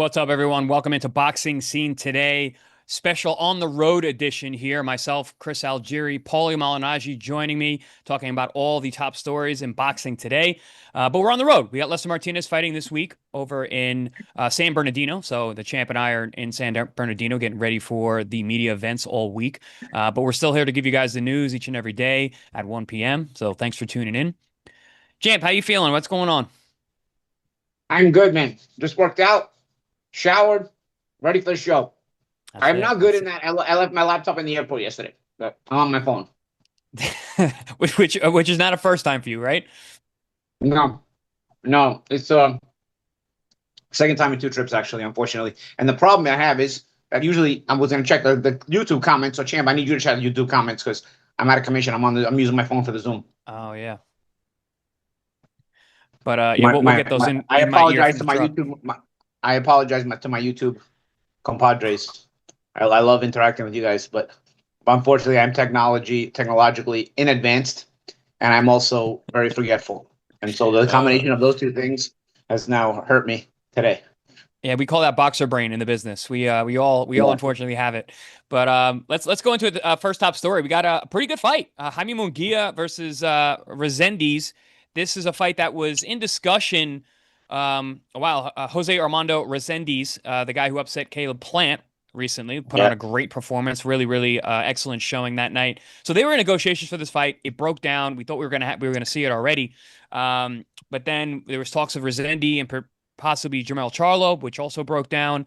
What's up, everyone? Welcome into Boxing Scene Today. Special on the road edition here. Myself, Chris Algieri, Paulie Malignaggi joining me, talking about all the top stories in boxing today. But we're on the road. We got Lester Martinez fighting this week over in San Bernardino. So the champ and I are in San Bernardino getting ready for the media events all week. But we're still here to give you guys the news each and every day at 1 p.m. So thanks for tuning in. Champ, how you feeling? What's going on? I'm good, man. Just worked out, showered, ready for the show. I'm not good in that. I left my laptop in the airport yesterday, but I'm on my phone. which is not a first time for you, right? No, it's second time in 2 trips actually, unfortunately. And the problem I have is that usually I was going to check the YouTube comments. So, champ, I need you to check the YouTube comments because I'm out of commission. I'm using my phone for the Zoom. Oh yeah. But yeah, we'll get those in. I apologize to my YouTube. I apologize to my YouTube compadres. I love interacting with you guys, but unfortunately, I'm technologically inadvanced, and I'm also very forgetful. And so the combination of those two things has now hurt me today. Yeah, we call that boxer brain in the business. We all unfortunately have it. But let's go into the first top story. We got a pretty good fight. Jaime Munguia versus Resendiz. This is a fight that was in discussion a while. Jose Armando Resendiz, the guy who upset Caleb Plant recently, put on a great performance, really excellent showing that night. So they were in negotiations for this fight. It broke down. We thought we were gonna see it already, but then there was talks of Resendiz and possibly Jermell Charlo, which also broke down.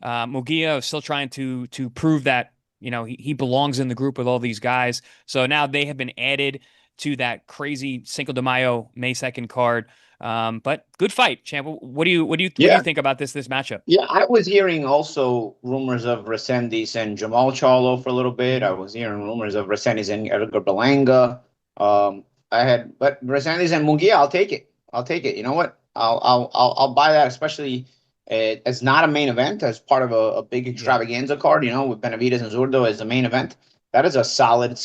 Munguia is still trying to prove that he belongs in the group with all these guys. So now they have been added to that crazy Cinco de Mayo May 2nd card. But good fight, champ. What do you think about this matchup? Yeah, I was hearing also rumors of Resendiz and Jermell Charlo for a little bit. I was hearing rumors of Resendiz and Edgar Berlanga. But Resendiz and Munguia, I'll take it. You know what? I'll buy that, especially as not a main event, as part of a big extravaganza card. With Benavidez and Zurdo as the main event. That is a solid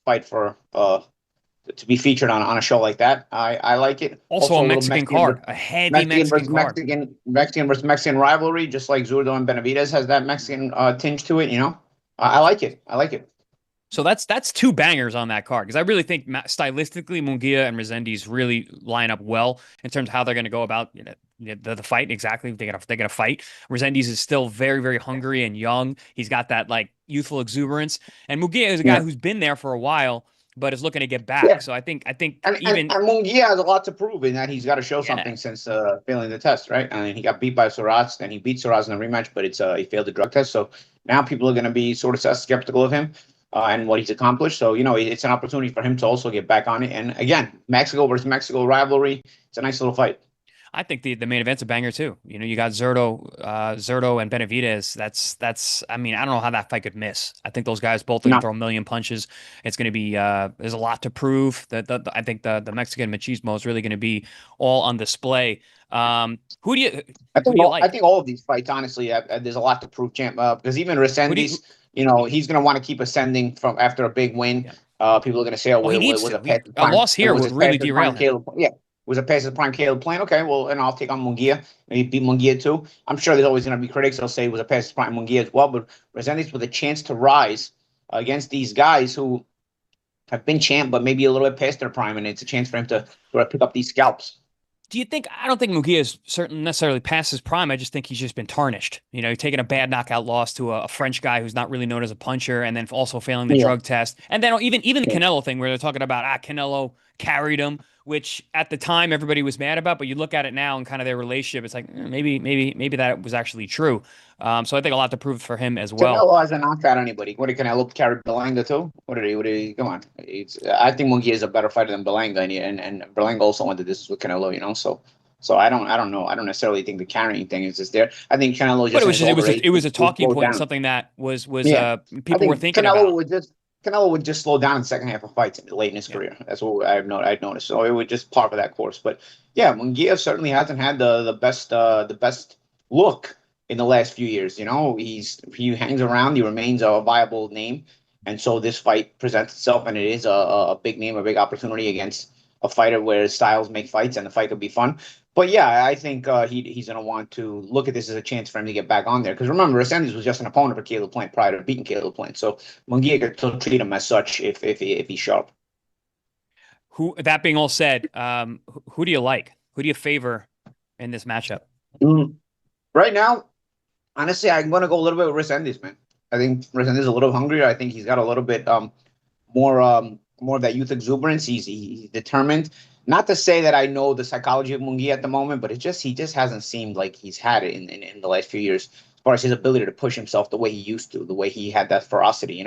fight for to be featured on a show like that. I like it. Also a Mexican card, a heavy Mexican card. Mexican versus Mexican rivalry, just like Zurdo and Benavidez has that Mexican tinge to it. I like it. So that's 2 bangers on that card, because I really think stylistically Munguia and Resendiz really line up well in terms of how they're going to go about the fight. Exactly, they're gonna fight. Resendiz is still very hungry and young. He's got that like youthful exuberance, and Munguia is a guy who's been there for a while, but is looking to get back. So I think even Munguia has a lot to prove in that he's got to show something since failing the test, right? I mean, he got beat by Soraz, and he beat Soraz in the rematch, but he failed the drug test. So now people are going to be sort of skeptical of him and what he's accomplished. So it's an opportunity for him to also get back on it. And again, Mexico versus Mexico rivalry. It's a nice little fight. I think the main event's a banger too. You got Zurdo and Benavidez. That's. I mean, I don't know how that fight could miss. I think those guys both are gonna throw a million punches. It's gonna be. There's a lot to prove. I think the Mexican machismo is really gonna be all on display. Who do you like? I think all of these fights, honestly, there's a lot to prove, champ. Because even Resendiz, he's gonna want to keep ascending from after a big win. People are gonna say, a loss here would really derail him. Was a pass to prime Caleb Plant. Okay, well, and I'll take on Munguia. Maybe beat Munguia too. I'm sure there's always going to be critics that'll say it was a pass to prime Munguia as well. But Resendiz with a chance to rise against these guys who have been champ, but maybe a little bit past their prime, and it's a chance for him to sort of pick up these scalps. I don't think Munguia is certainly necessarily past his prime. I just think he's just been tarnished. Taking a bad knockout loss to a French guy who's not really known as a puncher, and then also failing the drug test. And then even the Canelo thing where they're talking about, Canelo carried him, which at the time everybody was mad about, but you look at it now and kind of their relationship, it's like maybe that was actually true. So I think a lot to prove for him as well. Canelo hasn't knocked out anybody. What did Canelo carry Berlanga too? What did he come on? I think Munguia is a better fighter than Berlanga, and Berlanga also went to this with Canelo, So I don't know. I don't necessarily think the carrying thing is just there. I think Canelo just. It was a talking point, something that was people were thinking about. Canelo would just slow down in the second half of fights late in his career. That's what I'd noticed. So it would just par for that course. But yeah, Munguia certainly hasn't had the best look in the last few years. He hangs around. He remains a viable name, and so this fight presents itself, and it is a big name, a big opportunity against a fighter where styles make fights, and the fight could be fun. But yeah, I think he's going to want to look at this as a chance for him to get back on there. Because remember, Resendiz was just an opponent for Caleb Plant prior to beating Caleb Plant. So Munguia could still treat him as such if he's sharp. Who that being all said, who do you like? Who do you favor in this matchup? Mm. Right now, honestly, I'm going to go a little bit with Resendiz, man. I think Resendiz is a little hungrier. I think he's got a little bit more of that youth exuberance. He's determined. Not to say that I know the psychology of Munguia at the moment, but he just hasn't seemed like he's had it in the last few years as far as his ability to push himself the way he used to, the way he had that ferocity.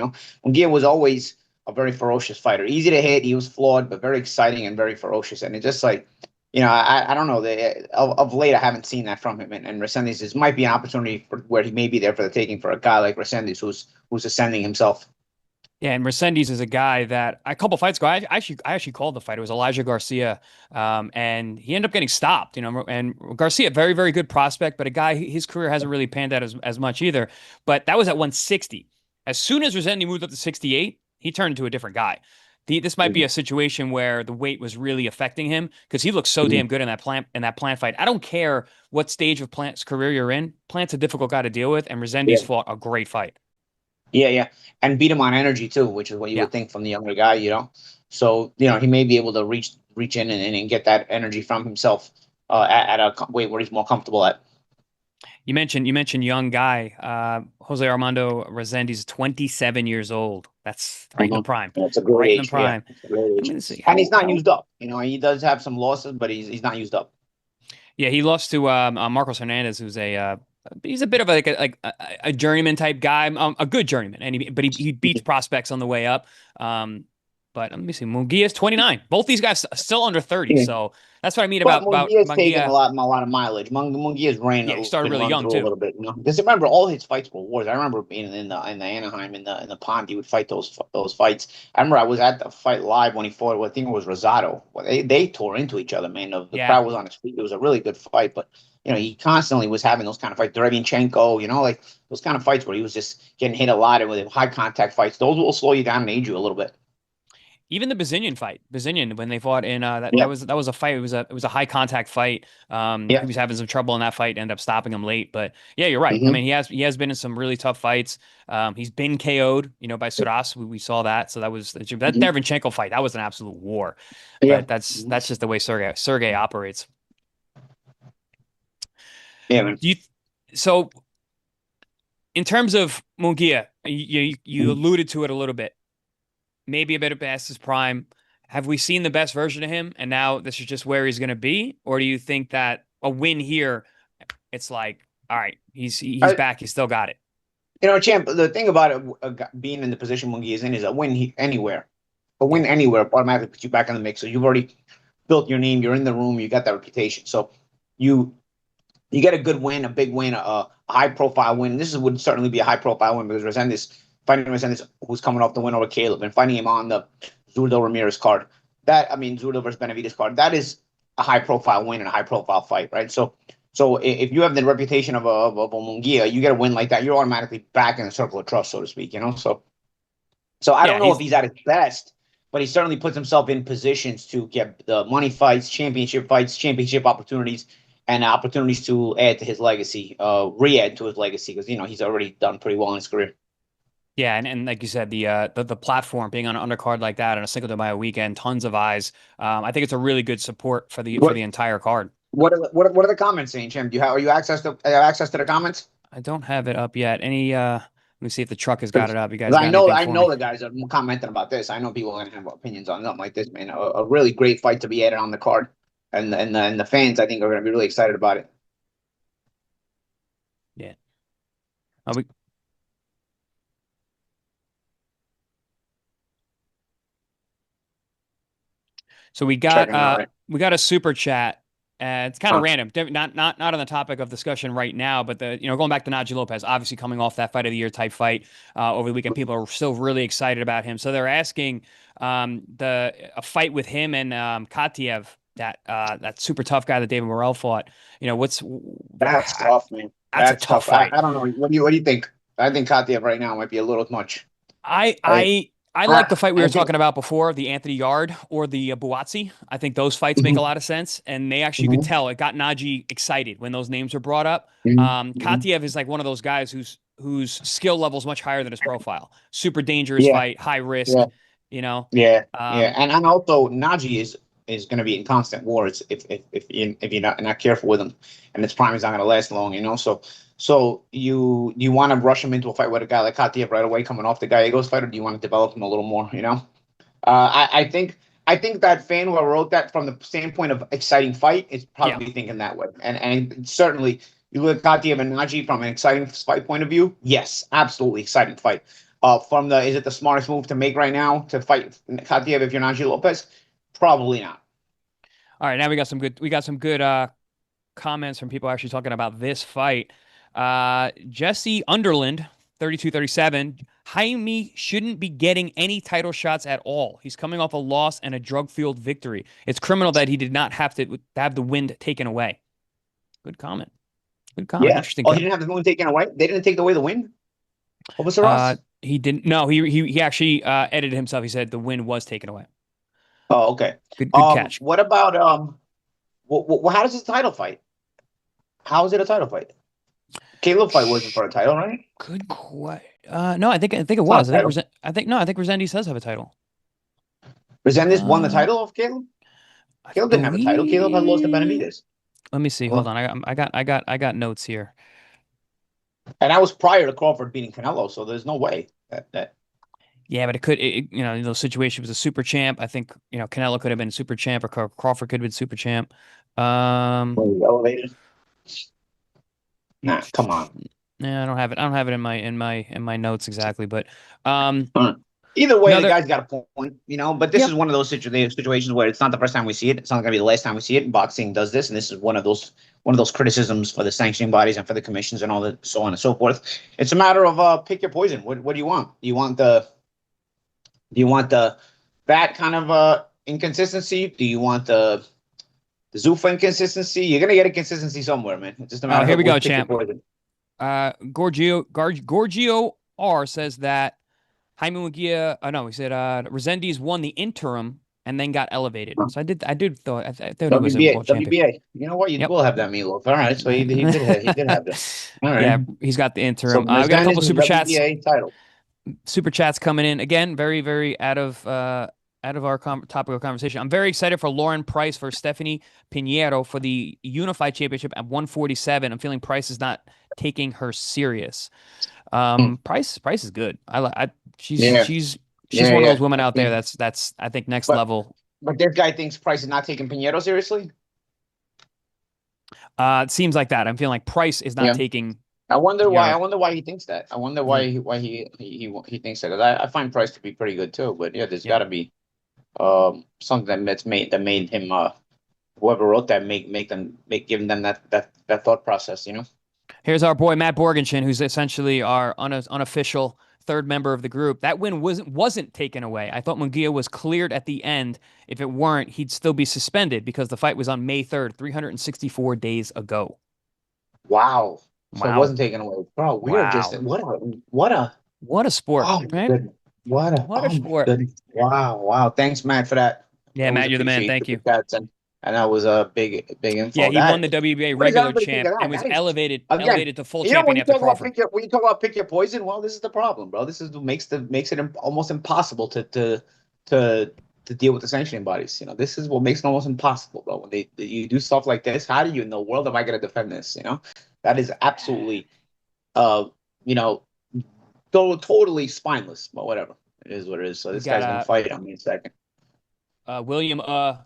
Munguia was always a very ferocious fighter, easy to hit. He was flawed, but very exciting and very ferocious. And it just like, I don't know. Of late, I haven't seen that from him. And Resendiz, this might be an opportunity for where he may be there for the taking for a guy like Resendiz, who's ascending himself. Yeah, and Resendiz is a guy that a couple fights ago, I actually called the fight. It was Elijah Garcia, and he ended up getting stopped. And Garcia, very very good prospect, but a guy his career hasn't really panned out as much either. But that was at 160. As soon as Resendiz moved up to 68, he turned into a different guy. This might be a situation where the weight was really affecting him because he looked so damn good in that plant fight. I don't care what stage of Plant's career you're in. Plant's a difficult guy to deal with, and Resendiz Yeah. fought a great fight. Yeah, yeah, and beat him on energy too, which is what you Yeah. would think from the younger guy. So he may be able to reach in and get that energy from himself at a weight where he's more comfortable at. You mentioned young guy, Jose Armando Resendiz is 27 years old. That's right in the prime. That's a great Right in the age. Yeah, prime. it's a great I age. mean, let's see And he's not how used up. He does have some losses, but he's not used up. yeah, he lost to Marcos Hernandez, who's he's a bit of a journeyman type guy, a good journeyman, but he beats prospects on the way up. But let me see, Munguia's 29. Both these guys still under 30, Yeah. so that's what I mean But about Munguia's taken a Munguia. lot of mileage. Munguia's brain Yeah, he started been really run young through a too. little bit. Because remember, all his fights were wars. I remember being in the Anaheim in the pond. He would fight those fights. I remember I was at the fight live when he fought. I think it was Rosado. Well, they tore into each other, man. The Yeah, crowd was on his feet. It was a really good fight, but he constantly was having those kind of fights. Derevyanchenko, like those kind of fights where he was just getting hit a lot and with high contact fights. Those will slow you down and age you a little bit. even the Bazinian fight, Bazinian when they fought in that Yeah, that was a fight. It was a high contact fight. He yeah. was having some trouble in that fight, ended up stopping him late. But yeah, you're right. I Hmm. mean, he has been in some really tough fights. He's been KO'd, by Suras. We saw that. So that Hmm. Derevyanchenko fight. That was an absolute war. Yeah. But that's just the way Sergey operates. Yeah, man. Do you so in terms of Munguia, you Mhm. alluded to it a little bit. Maybe a bit past his prime. Have we seen the best version of him, and now this is just where he's going to be? Or do you think that a win here, it's like, all right, he's I, back, he's still got it? Champ, the thing about it, being in the position Munguia is in is a win anywhere. A win anywhere automatically puts you back in the mix. So you've already built your name. You're in the room. You got that reputation. So you you get a good win, a big win, a high profile win. And this would certainly be a high profile win because fighting Resendiz, who's coming off the win over Caleb, and fighting him on the Zurdo Ramirez card. Zurdo versus Benavidez card. That is a high profile win and a high profile fight, right? So if you have the reputation of a Munguia, you get a win like that, you're automatically back in the circle of trust, so to speak. So I Yeah, don't know if he's at his best, but he certainly puts himself in positions to get the money fights, championship opportunities, and opportunities to add to his legacy, re-add to his legacy, because he's already done pretty well in his career. yeah, and like you said, the platform being on an undercard like that on a Cinco de Mayo weekend, tons of eyes. I think it's a really good support for the What entire card. what are the comments saying, Jim? Are you access to the comments? I don't have it up yet. Let me see if the truck has got it up. You guys Because got anything I for know me? the guys are commenting about this. I know people are gonna have opinions on something like this, man. A really great fight to be added on the card, and the fans I think are gonna be really excited about it. Yeah. We So Checking out right. we got a super chat. It's kind of Huh. random, not on the topic of discussion right now, but going back to Najee Lopez, obviously coming off that fight of the year type fight over the weekend, people are still really excited about him. So they're asking a fight with him and Katiev, that super tough guy that David Morrell fought. What's That's tough, man. that's a That's tough tough. fight. I don't know. What do you think? I think Katiev right now might be a little much. I I I I like the fight we I were think. talking about before, the Anthony Yard or the Buatsi. I think those fights make a Mhm, lot of sense, and they actually could mhm, tell it got Najee excited when those names were brought up. mhm, mhm. Katiev is like one of those guys whose skill level is much higher than his profile. Super dangerous Yeah, fight, high risk. yeah, You know, yeah, yeah. um, And also Najee is going to be in constant wars if you're not careful with him, and his prime is not going to last long. So you want to rush him into a fight with a guy like Katiev right away coming off the Gallegos fight, or do you want to develop him a little more? I think that fan who wrote that from the standpoint of exciting fight is yeah. probably thinking that way. And certainly you look at Katiev and Najee from an exciting fight point of view. Yes, absolutely exciting fight. Is it the smartest move to make right now to fight Katiev if you're Najee Lopez? Probably not. All right, now we got some good comments from people actually talking about this fight. Jesse Underland, 32-37. Jaime shouldn't be getting any title shots at all. He's coming off a loss and a drug-fueled victory. It's criminal that he did not have to have the win taken away. Good comment. Good comment. Yeah. Interesting Oh, he comment. didn't have the win taken away. They didn't take away the win. What was the Ross? He didn't. No, he actually edited himself. He said the win was taken away. Oh, okay. Good catch. What about how does this title fight? How is it a title fight? Caleb fight wasn't for a title, right? Good question. No, I think it It's not was. a title. I think Resendiz does have a title. Resendiz won the Uh, title of Caleb. I Caleb didn't have a title. Caleb had lost to believe. Benavidez. Let me see. Hold Well, on. I got notes here. and that was prior to Crawford beating Canelo, so there's no way that. Yeah, but in those situations was a super champ. I think Canelo could have been super champ, or Crawford could have been super champ. Um, Was elevated. Nah, come on. yeah, I don't have it. I don't have it in my notes exactly, but um, Either way, the another. guy's got a point, But this Yeah, is one of those situations where it's not the first time we see it. It's not going to be the last time we see it. Boxing does this, and this is one of those criticisms for the sanctioning bodies and for the commissions and all that, so on and so forth. It's a matter of pick your poison. What do you want? Do you want the that kind of inconsistency? Do you want the Zuffa inconsistency? You're gonna get a consistency somewhere, man. It's just a oh, matter here of we go, which pick your champ. poison. Gorgio R says that Jaime Munguia. Oh no, he said Resendiz won the interim and then got elevated. So I thought he was a WBA, world champion. WBA. You know what? You Yep. will have that meatloaf. All right, so he did have that. All right. Yeah, he's got the So interim. We got a Mercedes couple is super chats. WBA title. Super chats coming in again. Very, very out of our topic of conversation. I'm very excited for Lauren Price for Stephanie Pinheiro for the unified championship at 147. I'm feeling Price is not taking her serious. Hmm. Price is good. She's Yeah, she's she's yeah, one of yeah. those women I out there think, that's I think next but level. but this guy thinks Price is not taking Pinheiro seriously. It seems like that. I'm feeling like Price is not Yeah. taking I wonder why. I Pinheiro. wonder why he thinks that. I wonder Yeah, why he thinks that. 'Cause I find Price to be pretty good too. But yeah, there's yeah. got to be something that made him whoever wrote that giving them that thought process. Here's our boy Matt Borgenschen, who's essentially our unofficial third member of the group. That win wasn't taken away. I thought Munguia was cleared at the end. If it weren't, he'd still be suspended because the fight was on May 3rd, 364 days ago. Wow. So it Wow. wasn't taken away, bro. We are just Wow. what a What a sport, oh my right? goodness. What a Oh my sport. goodness. Wow. Thanks, Matt, for that. Yeah, Always Matt, you're the man. appreciate Thank super you. chats and that was a big Yeah, info. he won That the WBA what does regular everybody think champ of and that? was That is again, elevated to full when champion you after talk about Crawford. pick your poison, well, this is the problem, bro. This is what makes it almost impossible to deal with the sanctioning bodies. This is what makes it almost impossible, bro. When you do stuff like this, how do you in the world am I gonna defend this? That is absolutely uh you know totally spineless, but whatever. It is what it is. So We this got guy's gonna fight on me in a second. William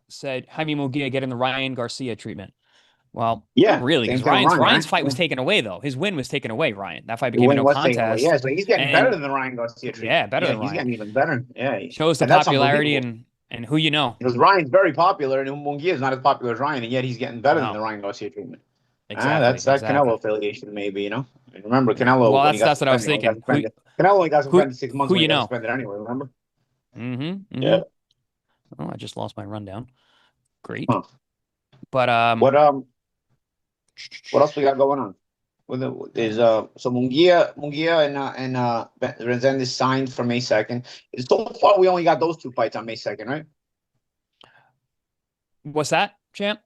said Jaime Munguia getting the Ryan Garcia treatment. Well, not Yeah, really, same because thing with Ryan's Ryan, Ryan's right? fight Yeah. was taken away though. His win was taken away. Ryan, that fight The became a win no was taken away. contest, Yeah, so he's getting better and than the Ryan Garcia treatment. yeah, better Yeah, than he's Ryan. getting even better. Yeah, Shows the and that's popularity unbelievable and who you know. because Ryan's very popular and Munguia is not as popular as Ryan, and yet he's getting better than No, the Ryan Garcia treatment. exactly, That's that Canelo exactly. affiliation, maybe. And remember, Yeah. Canelo Well, when he got that's what I was suspended, thinking. Canelo only got Who suspended 6 months who when he you got know? suspended anyway. Remember? Mm-hmm. Mm-hmm. Yeah. Oh, I just lost my rundown. Great. Huh. But What what else we got going on? So Munguia and Resendiz signed for May 2nd. So far, we only got those two fights on May 2nd, right? What's that, champ?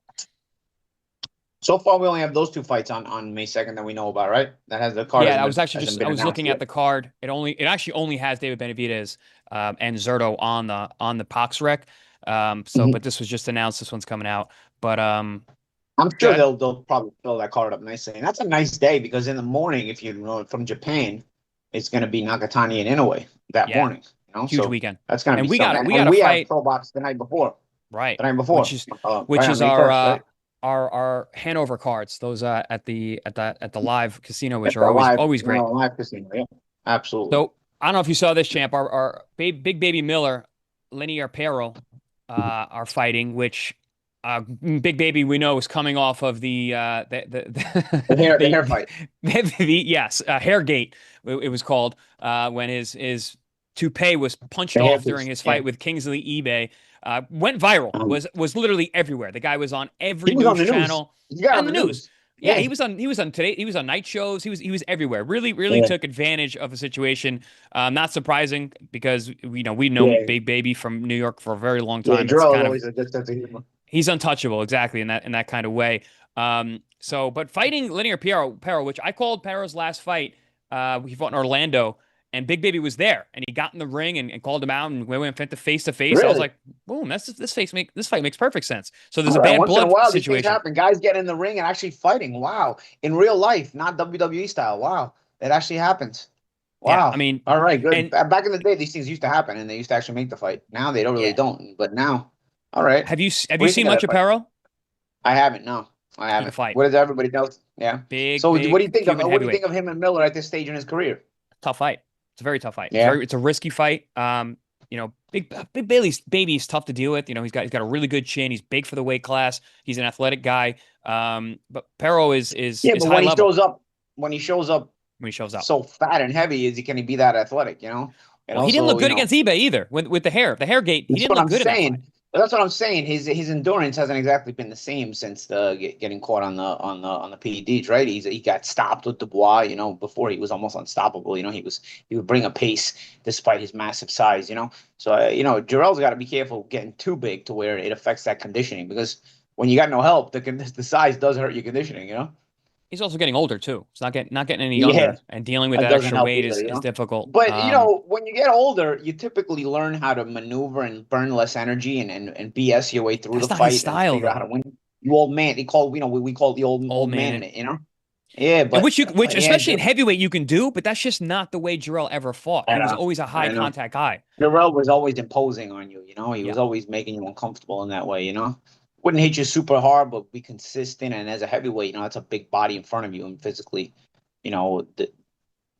So far, we only have those two fights on May 2nd that we know about, right? That has the card. Yeah, I was actually I was looking at the card. It actually only has David Benavidez and Zurdo on the Pox rec. But this was just announced. This one's coming out. But I'm sure they'll probably fill that card up nicely. And that's a nice day because in the morning, if you know from Japan, it's going to be Nakatani and Inoue that morning. You know, huge weekend. That's going to be. We got a fight. Probox the night before. Right. The night before, which is our Hanover cards. Those at the live casino, which are always great. Live casino, yeah, absolutely. So I don't know if you saw this, champ. Our big baby Miller, Linear Pero, are fighting, which Big Baby we know is coming off of the hair fight. Yes, Hairgate it was called when his toupee was punched off during his fight with Kingsley eBay. Went viral. Was literally everywhere. The guy was on every news channel. On the news. Yeah, he was on today. He was on night shows. He was everywhere. Really took advantage of the situation. Not surprising because we know Big Baby from New York for a very long time. He's untouchable, exactly in that kind of way. But fighting Linear Pero, which I called Pero's last fight, he fought in Orlando. And Big Baby was there, and he got in the ring and called him out, and we went face to face. I was like, "Boom! This fight makes perfect sense." So there's a bad blood situation. These happen. Guys get in the ring and actually fighting. Wow, in real life, not WWE style. Wow, it actually happens. Wow. Yeah, I mean, all right, good. And back in the day, these things used to happen, and they used to actually make the fight. Now they don't. But now, all right. Have you seen much of Pero? I haven't. No, I haven't. Fight. What does everybody else? Yeah. Big. So what do you think of him and Miller at this stage in his career? Tough fight. It's a very tough fight. Yeah. It's a risky fight. Big Baby's tough to deal with. He's got a really good chin. He's big for the weight class. He's an athletic guy. But Pero is but when he shows up so fat and heavy, can he be that athletic? And he didn't look good against eBay either. With the Hairgate, he didn't look good. That's what I'm saying. His endurance hasn't exactly been the same since getting caught on the PEDs, right? He got stopped with Dubois. Before he was almost unstoppable. He would bring a pace despite his massive size. So Jarrell's got to be careful getting too big to where it affects that conditioning, because when you got no help, the size does hurt your conditioning. He's also getting older too. He's not getting any younger, and dealing with that extra weight is difficult. But when you get older, you typically learn how to maneuver and burn less energy and BS your way through the fight. Style, and figure out how to win. You old man, we call the old man in it. Yeah, but which especially in heavyweight you can do, but that's just not the way Jarrell ever fought. He was always a high contact guy. Jarrell was always imposing on you. He was always making you uncomfortable in that way. Wouldn't hit you super hard, but be consistent. And as a heavyweight, that's a big body in front of you, and physically,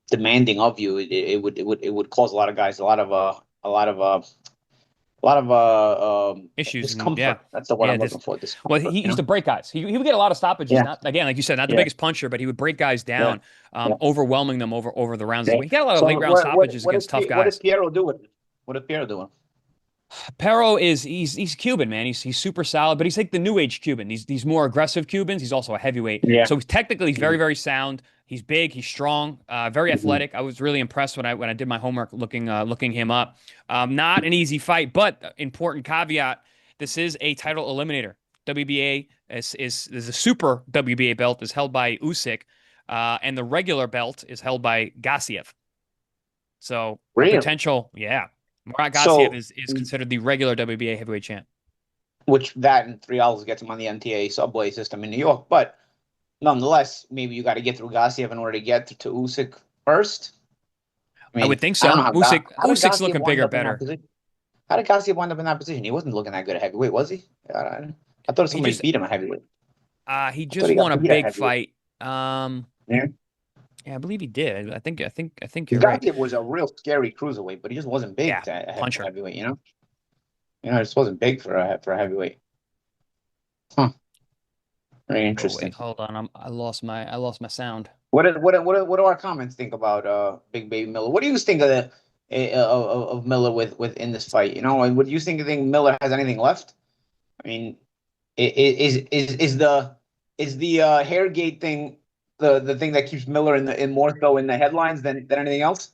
demanding of you. It would cause a lot of guys a lot of issues. Discomfort. Yeah, that's the word I'm looking for. Well, he used to break guys. He would get a lot of stoppages. Not, again, like you said, not the biggest puncher, but he would break guys down, overwhelming them over the rounds. He got a lot of late round stoppages against tough guys. What does Piero do with it? What is Piero doing? Pero he's Cuban, man. He's super solid, but he's like the new age Cuban. These more aggressive Cubans. He's also a heavyweight. Yeah. So technically he's very, very sound. He's big, he's strong, very athletic. I was really impressed when I did my homework looking him up. Not an easy fight, but important caveat, this is a title eliminator. WBA is the super WBA belt is held by Usyk, and the regular belt is held by Garcia. So potential, Murat Garcia is considered the regular WBA heavyweight champ. Which that and $3 gets him on the MTA subway system in New York. But nonetheless, maybe you got to get through Garcia in order to get to Usyk first. I would think so. Usyk's looking bigger, better. How did Garcia wind up in that position? He wasn't looking that good at heavyweight, was he? I thought somebody beat him at heavyweight. He just won a big fight. Yeah, I believe he did. I think you're right. Garcia was a real scary cruiserweight, but he just wasn't big puncher. Heavyweight, it just wasn't big for a heavyweight. Huh. Very interesting. Wait, hold on, I lost my sound. What do our comments think about Big Baby Miller? What do you think of Miller within this fight? What do you think Miller has anything left? I mean, is the Hairgate thing the thing that keeps Miller in more so in the headlines than anything else?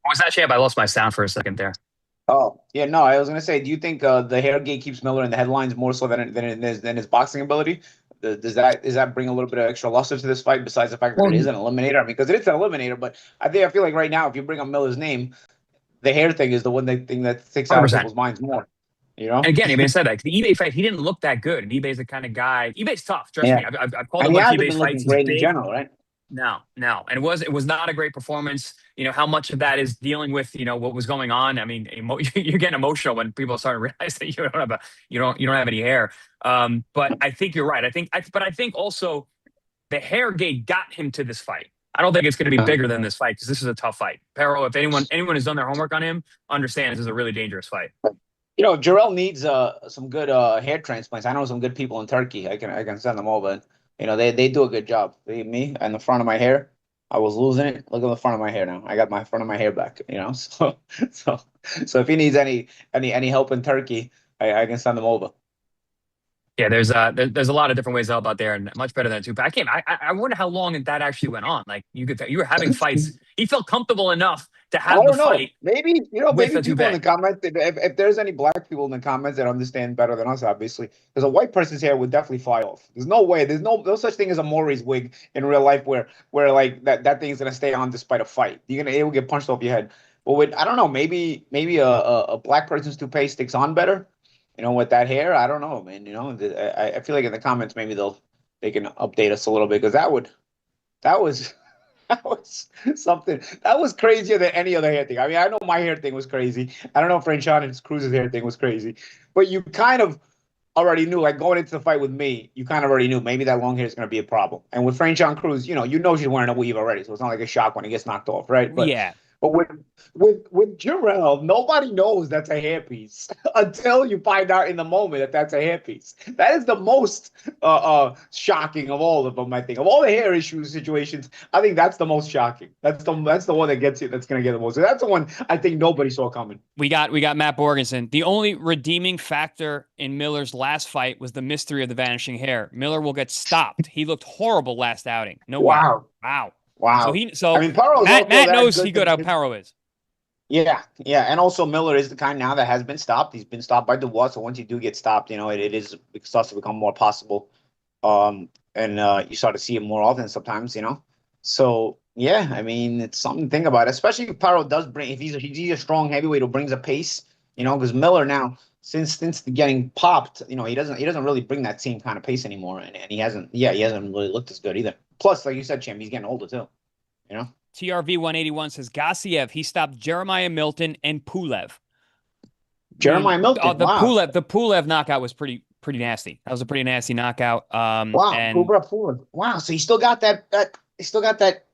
What was that, champ? I lost my sound for a second there. Oh, yeah, no, I was gonna say, do you think the hair gate keeps Miller in the headlines more so than his boxing ability? Does that bring a little bit of extra luster to this fight besides the fact that it is Well, an eliminator? I mean, because it is an eliminator, but I feel like right now, if you bring up Miller's name, the hair thing is the thing that sticks out of 100%. people's minds more. You know? And again, I mean, I said that the eBay fight, he didn't look that good. And eBay's the kind of guy. eBay's tough. Trust Yeah. me. I've called And a he bunch of hasn't eBay's been fights. looking He's great in big. general, right? No, and it was not a great performance. How much of that is dealing with what was going on. I mean, you're getting emotional when people start to realize that you don't have any hair. But I think you're right. But I think also the hair gate got him to this fight. I don't think it's going to be bigger than this fight because this is a tough fight. Pero, if anyone has done their homework on him, understand this is a really dangerous fight. Jarrell needs some good hair transplants. I know some good people in Turkey. I can send them over. They do a good job. Me and the front of my hair, I was losing it. Look at the front of my hair now. I got my front of my hair back. So if he needs any help in Turkey, I can send them over. Yeah, there's a lot of different ways to help out there, and much better than a two-pack. I wonder how long that actually went on. Like you were having fights. He felt comfortable enough to I have the don't know. fight. Maybe with a people in the toupee. comments, if there's any black people in the comments that understand better than us, obviously, because a white person's hair would definitely fly off. There's no way. There's no such thing as a Maury's wig in real life where like that thing is gonna stay on despite a fight. It will get punched off your head. But I don't know. Maybe a black person's toupee sticks on better. With that hair, I don't know, man. I feel like in the comments maybe they can update us a little bit because that was that was something that was crazier than any other hair thing. I mean, I know my hair thing was crazy. I don't know if Franchon Cruz's hair thing was crazy, but you kind of already knew, like going into the fight with me, you kind of already knew maybe that long hair is going to be a problem. And with Franchon Cruz, she's wearing a weave already, so it's not like a shock when he gets knocked off, right? Yeah. But with Jarrell, nobody knows that's a hairpiece until you find out in the moment that that's a hairpiece. That is the most shocking of all of them, I think. Of all the hair issue situations, I think that's the most shocking. That's the one that gets you. That's going to get the most. So that's the one I think nobody saw coming. We got Matt Borgensen. The only redeeming factor in Miller's last fight was the mystery of the vanishing hair. Miller will get stopped. He looked horrible last outing. No way. Wow. Wow. So I mean, Matt knows he good how Paro is. Yeah. And also Miller is the kind now that has been stopped. He's been stopped by Dubois. So once you do get stopped, it starts to become more possible. And you start to see it more often sometimes, So yeah, I mean, it's something to think about, especially if Paro does bring, if he's a strong heavyweight who brings a pace, because Miller now, since getting popped, he doesn't really bring that same kind of pace anymore. And he hasn't really looked as good either. Plus, like you said, Champ, he's getting older too. TRV 181 says Gassiev, he stopped Jeremiah Milton and Pulev. Milton. The Wow. Pulev knockout was pretty nasty. That was a pretty nasty knockout. Wow. Pulev. Wow. So he still got that. He still got that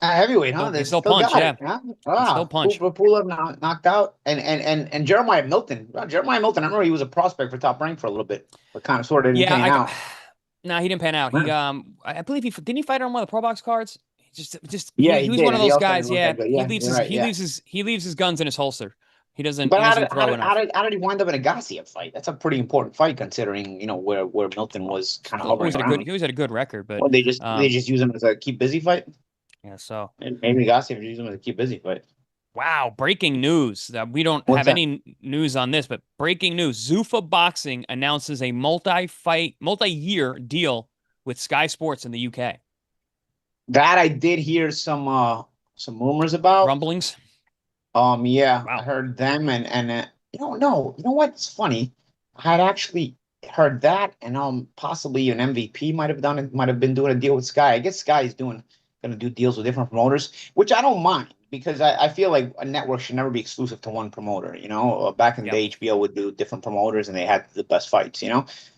heavyweight, huh? They still punch, yeah. Huh? Wow. Still punch. Pulev knocked out, and Jeremiah Milton. Wow, Jeremiah Milton. I remember he was a prospect for Top Rank for a little bit, but kind of sort of didn't pan out. No, he didn't pan out. He I believe didn't he fight on one of the Probox cards? He was one of those guys. Yeah, he leaves his guns in his holster. He doesn't. But he doesn't throw enough. how did he wind up in a Garcia fight? That's a pretty important fight considering where Milton was kind of hovering around. He always had a good record, but they just use him as a keep busy fight. Yeah, so maybe Garcia use him as a keep busy fight. Wow, breaking news. We don't have any news on this, but breaking news. Zuffa Boxing announces a multi-year deal with Sky Sports in the UK. That I did hear some rumors about. Rumblings? Yeah, wow. I heard them and you know what? It's funny. I had actually heard that and possibly an MVP might have been doing a deal with Sky. I guess Sky is gonna do deals with different promoters, which I don't mind. Because I feel like a network should never be exclusive to one promoter, Back in the day, HBO would do different promoters and they had the best fights,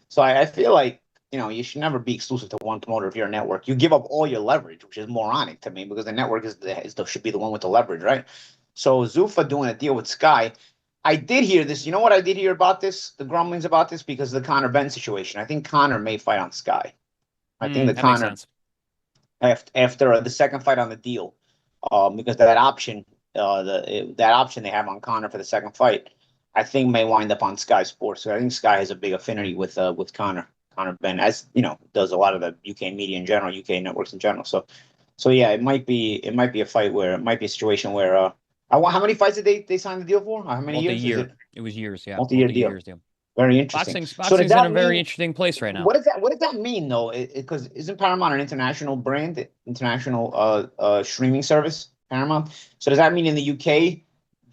So I feel like, you should never be exclusive to one promoter if you're a network. You give up all your leverage, which is moronic to me because the network should be the one with the leverage, right? So Zuffa doing a deal with Sky, I did hear this. You know what I did hear about this, the grumblings about this, because of the Conor Benn situation. I think Conor may fight on Sky. I think that makes sense. After the second fight on the deal. Because that option, that option they have on Conor for the second fight, I think may wind up on Sky Sports. So I think Sky has a big affinity with Conor Conor Benn, as you know, does a lot of the UK media in general, UK networks in general. So yeah, it might be a fight where it might be a situation where how many fights did they sign the deal for? How many years is it? It was years, yeah. Multi-year deal. Deal. Very interesting. Boxing's in a very interesting place right now. What does that mean though? Because isn't Paramount an international brand, international streaming service, Paramount? So does that mean in the UK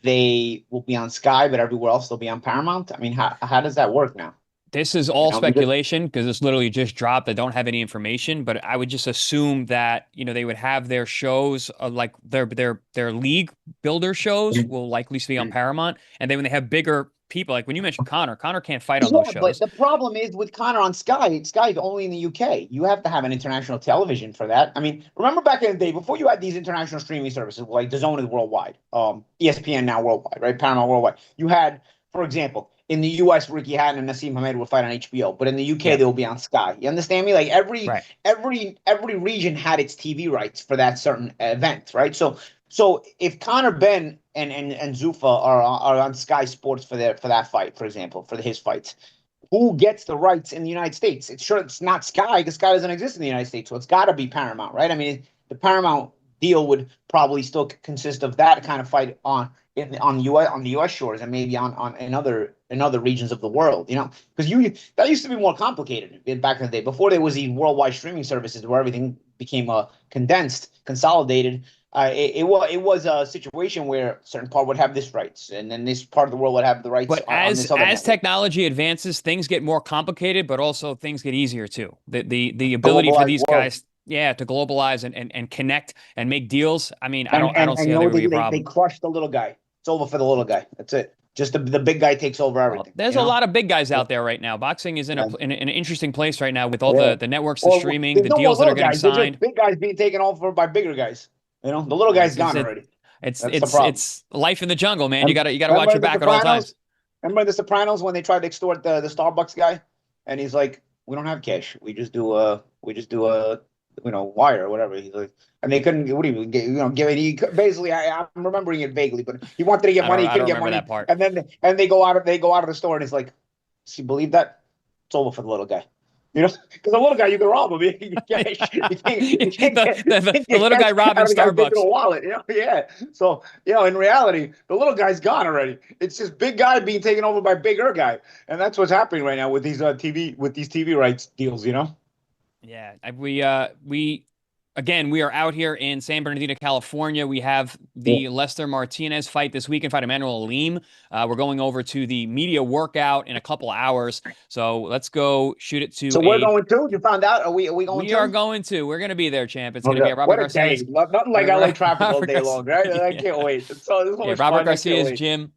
they will be on Sky, but everywhere else they'll be on Paramount? I mean, how does that work now? This is all speculation because it's literally just dropped. I don't have any information, but I would just assume that, you know, they would have their shows like their league builder shows will likely be on Paramount. And then when they have bigger people, like when you mentioned Conor can't fight on those shows. But the problem is with Conor on Sky, Sky's only in the UK. You have to have an international television for that. I mean, remember back in the day, before you had these international streaming services, like DAZN is worldwide, ESPN now worldwide, right? Paramount worldwide. You had, for example, in the US, Ricky Hatton and Nassim Hamed will fight on HBO, but in the UK, they will be on Sky. You understand me? Like every region had its TV rights for that certain event, right? So if Conor Benn and Zuffa are on Sky Sports for that fight, for example, for his fights, who gets the rights in the United States? It's not Sky, because Sky doesn't exist in the United States, so it's got to be Paramount, right? I mean, the Paramount deal would probably still consist of that kind of fight on the US shores and maybe in other regions of the world, you know, because that used to be more complicated back in the day before there was these worldwide streaming services where everything became condensed, consolidated. It was a situation where a certain part would have this rights, and then this part of the world would have the rights. But as technology advances, things get more complicated, but also things get easier too. The ability for these guys, to globalize and connect and make deals. I mean, I don't see how there would be a problem. They crushed the little guy. It's over for the little guy. That's it. Just the big guy takes over everything. There's a lot of big guys out there right now. Boxing is in an interesting place right now with all the networks, the streaming, the deals that are getting signed. Big guys being taken over by bigger guys. You know, the little guy's gone already. It's life in the jungle, man. You gotta watch your back at all times. Remember The Sopranos when they tried to extort the Starbucks guy, and he's like, "We don't have cash. We just do a wire or whatever." He's like, and they couldn't. What do you give it? He basically, I'm remembering it vaguely, but he wanted to get money. He couldn't get money. That part. And then they go out of the store, and it's like, "Do you believe that? It's over for the little guy." You know, because the little guy, you can rob him. The little guy robbing Starbucks. Wallet, yeah. So, in reality, the little guy's gone already. It's just big guy being taken over by bigger guy, and that's what's happening right now with these TV rights deals. You know. Yeah, we are out here in San Bernardino, California. We have the Lester Martinez fight this weekend, fight Emmanuel Aleem. We're going over to the media workout in a couple of hours. So let's go shoot it to. So we're going to. You found out? Are we going to? We are going to. We're going to be there, champ. It's going to be at Robert Garcia's. Nothing like LA traffic all day long, right? I can't wait. Robert Garcia's gym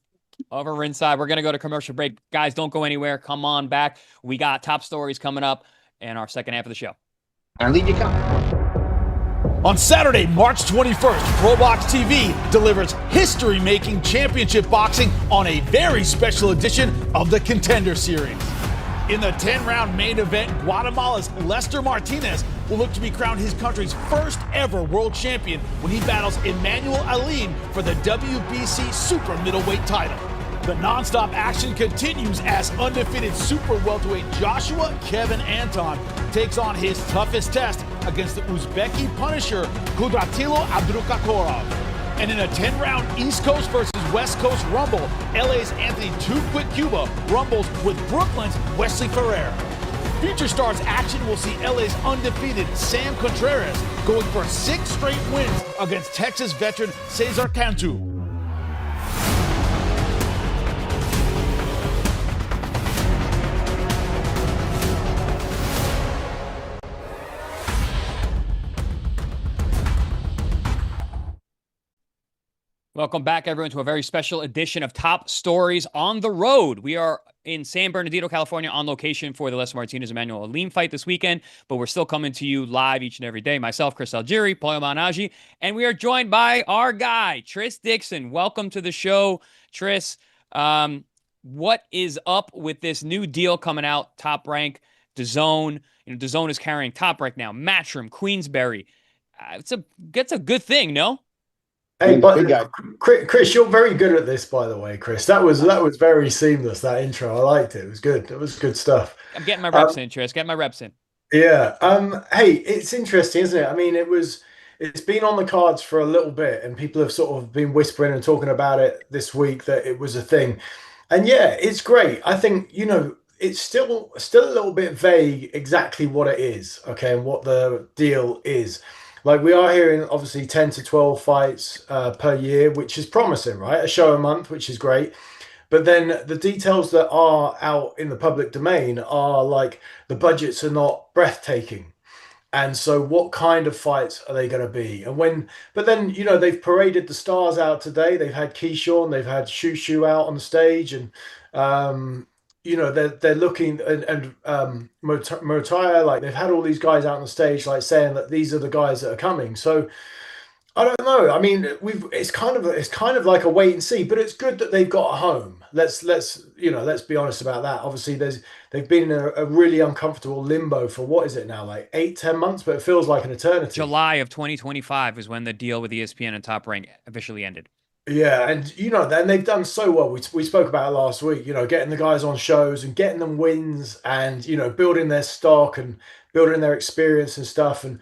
over ringside. We're going to go to commercial break. Guys, don't go anywhere. Come on back. We got top stories coming up in our second half of the show. And leave you come. On Saturday, March 21st, Probox TV delivers history-making championship boxing on a very special edition of the Contender Series. In the 10-round main event, Guatemala's Lester Martinez will look to be crowned his country's first ever world champion when he battles Emmanuel Aleem for the WBC super middleweight title. The non-stop action continues as undefeated super welterweight Joshua Kevin Anton takes on his toughest test against the Uzbeki Punisher Kudratilo Abdulkakorov. And in a 10-round East Coast versus West Coast rumble, LA's Anthony Too Quick Cuba rumbles with Brooklyn's Wesley Ferrer. Future Stars action will see LA's undefeated Sam Contreras going for 6 straight wins against Texas veteran Cesar Cantu. Welcome back, everyone, to a very special edition of Top Stories on the Road. We are in San Bernardino, California, on location for the Lester Martinez-Emmanuel Aleem fight this weekend, but we're still coming to you live each and every day. Myself, Chris Algieri, Polio Manaji, and we are joined by our guy, Tris Dixon. Welcome to the show, Tris. What is up with this new deal coming out? Top Rank, DAZN. DAZN is carrying Top Rank now. Matchroom, Queensberry. It's a good thing, no? Hey, Good guy. Chris, you're very good at this, by the way, Chris. That was very seamless, that intro. I liked it. It was good. It was good stuff. I'm getting my reps in, Tris. Getting my reps in. Yeah. Hey, it's interesting, isn't it? I mean, it's been on the cards for a little bit, and people have sort of been whispering and talking about it this week that it was a thing. And yeah, it's great. I think, it's still a little bit vague exactly what it is, okay, and what the deal is. Like, we are hearing obviously 10 to 12 fights per year, which is promising, right? A show a month, which is great. But then the details that are out in the public domain are like the budgets are not breathtaking. And so what kind of fights are they going to be? But then, they've paraded the stars out today. They've had Keyshawn, they've had Shushu out on the stage, and, they're looking, and Motaya, like, they've had all these guys out on the stage, like, saying that these are the guys that are coming. So I don't know. I mean, it's kind of like a wait and see, but it's good that they've got a home. Let's be honest about that. Obviously, they've been in a really uncomfortable limbo for, what is it now, like 8-10 months, but it feels like an eternity. July of 2025 is when the deal with ESPN and Top Rank officially ended. Yeah, and then they've done so well. We spoke about it last week, getting the guys on shows and getting them wins, and building their stock and building their experience and stuff. And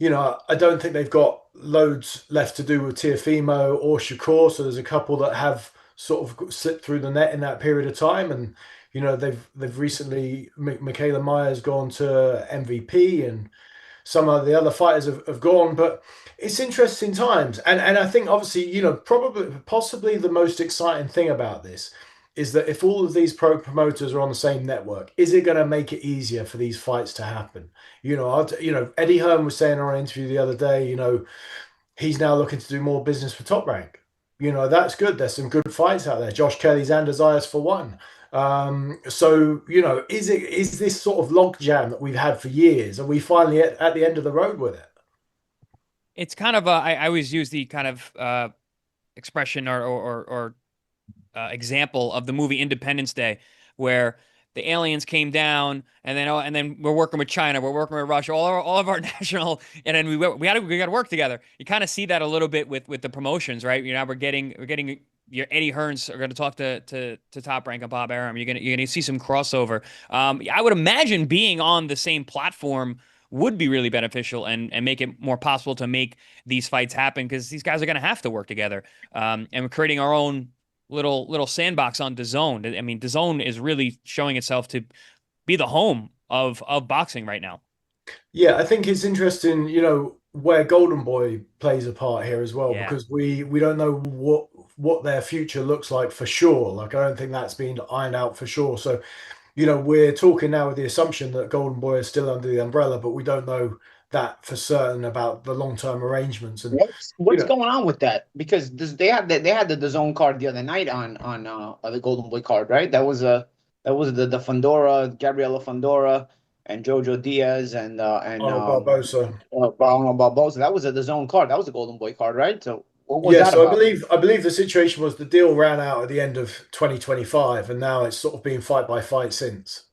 I don't think they've got loads left to do with Teofimo or Shakur. So there's a couple that have sort of slipped through the net in that period of time. And they've recently, Michaela Myers gone to MVP, and some of the other fighters have gone. But it's interesting times, and I think obviously possibly the most exciting thing about this is that if all of these pro promoters are on the same network, is it going to make it easier for these fights to happen? Eddie Hearn was saying on an interview the other day, he's now looking to do more business for Top Rank. That's good. There's some good fights out there. Josh Kelly's and Zayas for one. So is this sort of logjam that we've had for years? Are we finally at the end of the road with it? It's kind of I always use the kind of expression or example of the movie Independence Day, where the aliens came down, and then we're working with China, we're working with Russia, all of our national, and then we got to work together. You kind of see that a little bit with the promotions, right? We're getting your Eddie Hearns are going to talk to Top Rank and Bob Arum. You're gonna see some crossover. I would imagine being on the same platform would be really beneficial and make it more possible to make these fights happen, because these guys are going to have to work together. And we're creating our own little sandbox on DAZN. I mean, DAZN is really showing itself to be the home of boxing right now. Yeah, I think it's interesting, where Golden Boy plays a part here as well, because we don't know what their future looks like for sure. Like, I don't think that's been ironed out for sure. So, we're talking now with the assumption that Golden Boy is still under the umbrella, but we don't know that for certain about the long-term arrangements. And what's going on with that? Because they had the DAZN card the other night on the Golden Boy card, right? That was the Fondora, Gabriela Fondora, and Jojo Diaz and Barbosa. Barbosa. That was a DAZN card. That was a Golden Boy card, right? So what was yeah, that so about? I believe the situation was the deal ran out at the end of 2025, and now it's sort of been fight by fight since.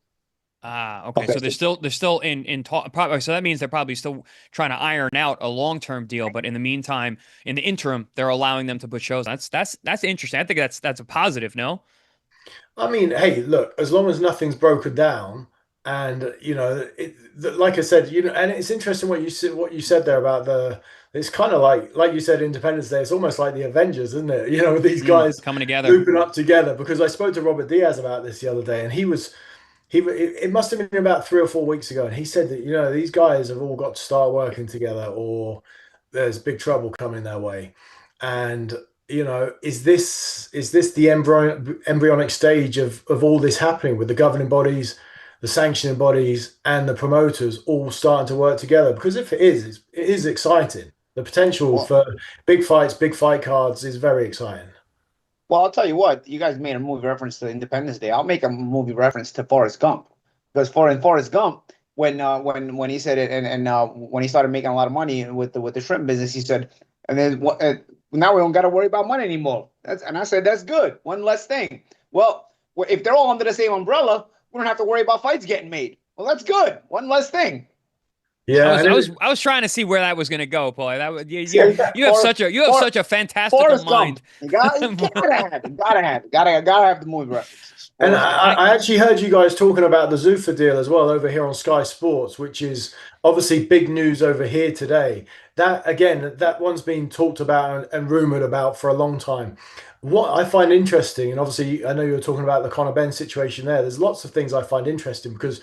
Okay. So they're still in talk. Probably, so that means they're probably still trying to iron out a long-term deal. But in the meantime, in the interim, they're allowing them to put shows. That's interesting. I think that's a positive. No. I mean, hey, look, as long as nothing's broken down, and like I said, and it's interesting what you said there about it's kind of like you said, Independence Day. It's almost like the Avengers, isn't it? With these guys coming together, looping up together. Because I spoke to Robert Diaz about this the other day, and it must have been about 3 or 4 weeks ago, and he said that these guys have all got to start working together, or there's big trouble coming their way. And is this the embryonic stage of all this happening, with the governing bodies, the sanctioning bodies, and the promoters all starting to work together? Because if it is exciting. The potential for big fights, big fight cards is very exciting. Well, I'll tell you what. You guys made a movie reference to Independence Day. I'll make a movie reference to Forrest Gump, because Forrest Gump, when he said it, and when he started making a lot of money with the shrimp business, he said, and then now we don't got to worry about money anymore. And I said, that's good. One less thing. Well, if they're all under the same umbrella, we don't have to worry about fights getting made. Well, that's good. One less thing. Yeah, and I was trying to see where that was going to go, Paul. That was, you have such a fantastical Forrest mind. Gump. You gotta have it. Gotta have the movie references. And I actually heard you guys talking about the Zuffa deal as well over here on Sky Sports, which is obviously big news over here today. That again, that one's been talked about and rumored about for a long time. What I find interesting, and obviously I know you were talking about the Conor Benn situation there. There's lots of things I find interesting because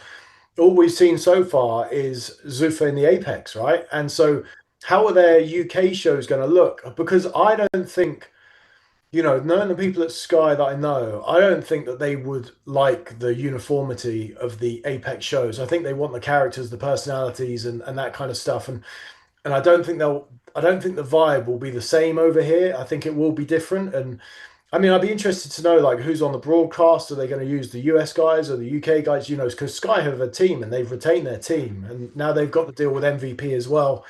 all we've seen so far is Zuffa in the Apex, right? And so, how are their UK shows going to look? Because I don't think, knowing the people at Sky that I know, I don't think that they would like the uniformity of the Apex shows. I think they want the characters, the personalities, and that kind of stuff. And I don't think the vibe will be the same over here. I think it will be different. And I mean, I'd be interested to know like who's on the broadcast. Are they going to use the US guys or the UK guys? Because Sky have a team and they've retained their team, and now they've got to deal with MVP as well.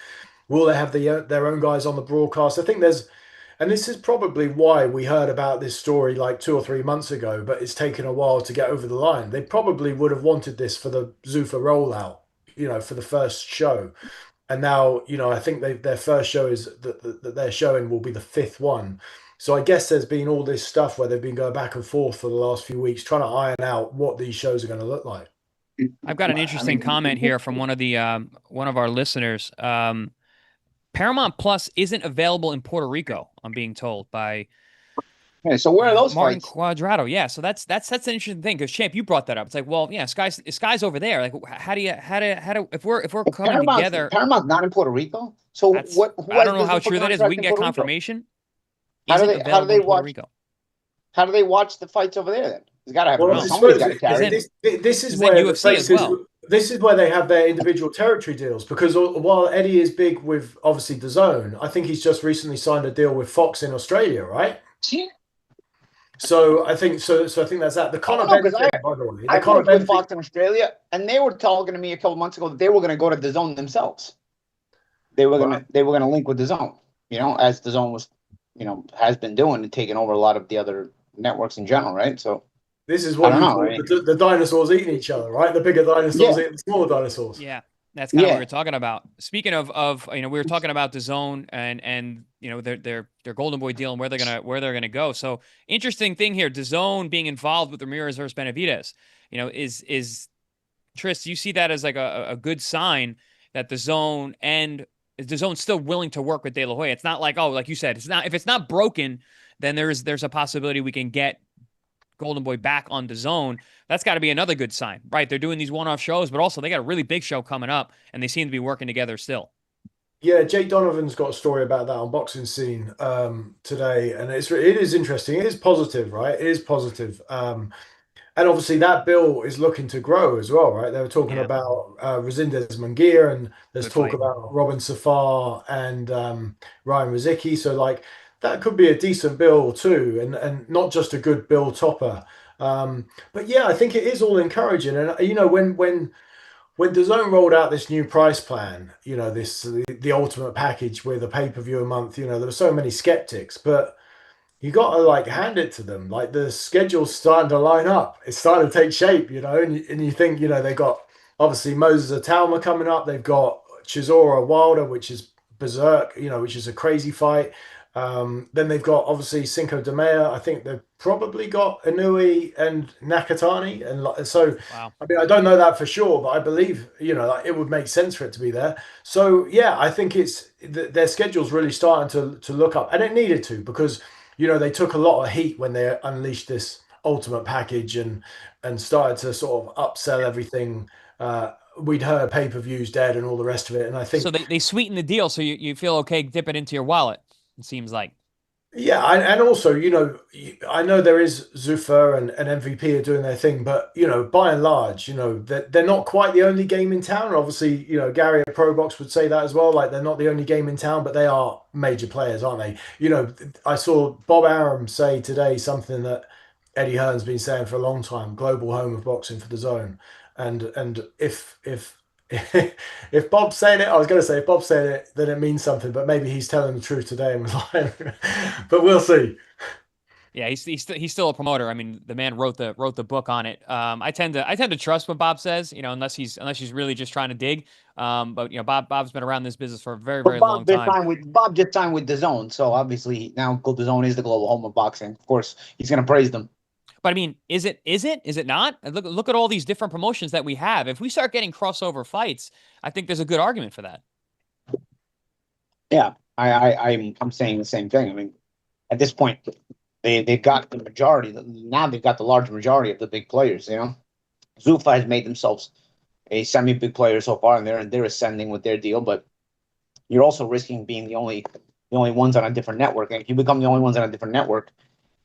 Will they have their own guys on the broadcast? I think and this is probably why we heard about this story like 2 or 3 months ago, but it's taken a while to get over the line. They probably would have wanted this for the Zuffa rollout, for the first show. And now, I think their first show is that they're showing will be the fifth one. So I guess there's been all this stuff where they've been going back and forth for the last few weeks, trying to iron out what these shows are going to look like. I've got an interesting comment here from one of our listeners. Paramount Plus isn't available in Puerto Rico, I'm being told by so where are those Martin fights? Quadrado. Yeah, so that's an interesting thing because Champ, you brought that up. It's like, well, yeah, Sky's over there. Like, how do if we're coming together? Paramount's not in Puerto Rico. So what? I don't know how true that is. We can get confirmation. How do they watch Rico? How do they watch the fights over there then? It's got to have somebody's got to carry it. This is where UFC as well. This is where they have their individual territory deals, because while Eddie is big with obviously DAZN, I think he's just recently signed a deal with Fox in Australia, right? Yeah. So I think that's that. The Conor Benn thing, by the way. I worked with Fox in Australia, and they were talking to me a couple months ago that they were going to go to DAZN themselves. They were going to link with DAZN, as DAZN was, has been doing and taking over a lot of the other networks in general, right? So. This is what the dinosaurs eating each other, right? The bigger dinosaurs eating the smaller dinosaurs. Yeah, that's kind of what we're talking about. Speaking of we were talking about DAZN and their Golden Boy deal and where they're gonna go. So interesting thing here, DAZN being involved with Ramirez versus Benavidez. Is Tris? You see that as like a good sign that DAZN's still willing to work with De La Hoya. It's not like, like you said, if it's not broken, then there's a possibility we can get Golden Boy back on DAZN. That's got to be another good sign, right? They're doing these one-off shows, but also they got a really big show coming up, and they seem to be working together still. Yeah, Jake Donovan's got a story about that on Boxing Scene today, and it is interesting. It is positive, right? It is positive. And obviously that bill is looking to grow as well, right? They were talking about Resendiz Munguia, and there's talk about Robin Safar and Ryan Rizicki. So like, that could be a decent bill too, and not just a good bill topper. But yeah, I think it is all encouraging. And when DAZN rolled out this new price plan, the ultimate package with a pay-per-view a month, there were so many skeptics, but you got to like hand it to them. Like, the schedule's starting to line up. It's starting to take shape, and you think, they got obviously Moses Atalma coming up. They've got Chisora Wilder, which is berserk, which is a crazy fight. Then they've got obviously Cinco de Mayo. I think they've probably got Inouye and Nakatani, and so wow. I mean, I don't know that for sure, but I believe it would make sense for it to be there. So yeah, I think their schedule's really starting to look up, and it needed to, because they took a lot of heat when they unleashed this ultimate package and started to sort of upsell everything. We'd heard pay-per-views dead and all the rest of it, and I think so. They sweetened the deal, so you feel okay, dip it into your wallet. It seems like. Yeah, and also, I know there is Zuffa and MVP are doing their thing, but, by and large, they're not quite the only game in town. Obviously, Gary at Probox would say that as well. Like, they're not the only game in town, but they are major players, aren't they? I saw Bob Arum say today something that Eddie Hearn's been saying for a long time: global home of boxing for DAZN. And if Bob's saying it, I was going to say if Bob's saying it, then it means something, but maybe he's telling the truth today and was lying. But we'll see. Yeah, he's still a promoter. I mean, the man wrote the book on it. I tend to trust what Bob says, unless he's really just trying to dig. But Bob's been around this business for a very, But very long time. Bob just signed with DAZN, so obviously now DAZN is the global home of boxing. Of course, he's going to praise them. But I mean, is it not? Look at all these different promotions that we have. If we start getting crossover fights, I think there's a good argument for that. Yeah, I'm saying the same thing. I mean, at this point, they've got the majority. Now they've got the large majority of the big players. Zuffa has made themselves a semi-big player so far, and they're ascending with their deal. But you're also risking being the only ones on a different network. And if you become the only ones on a different network,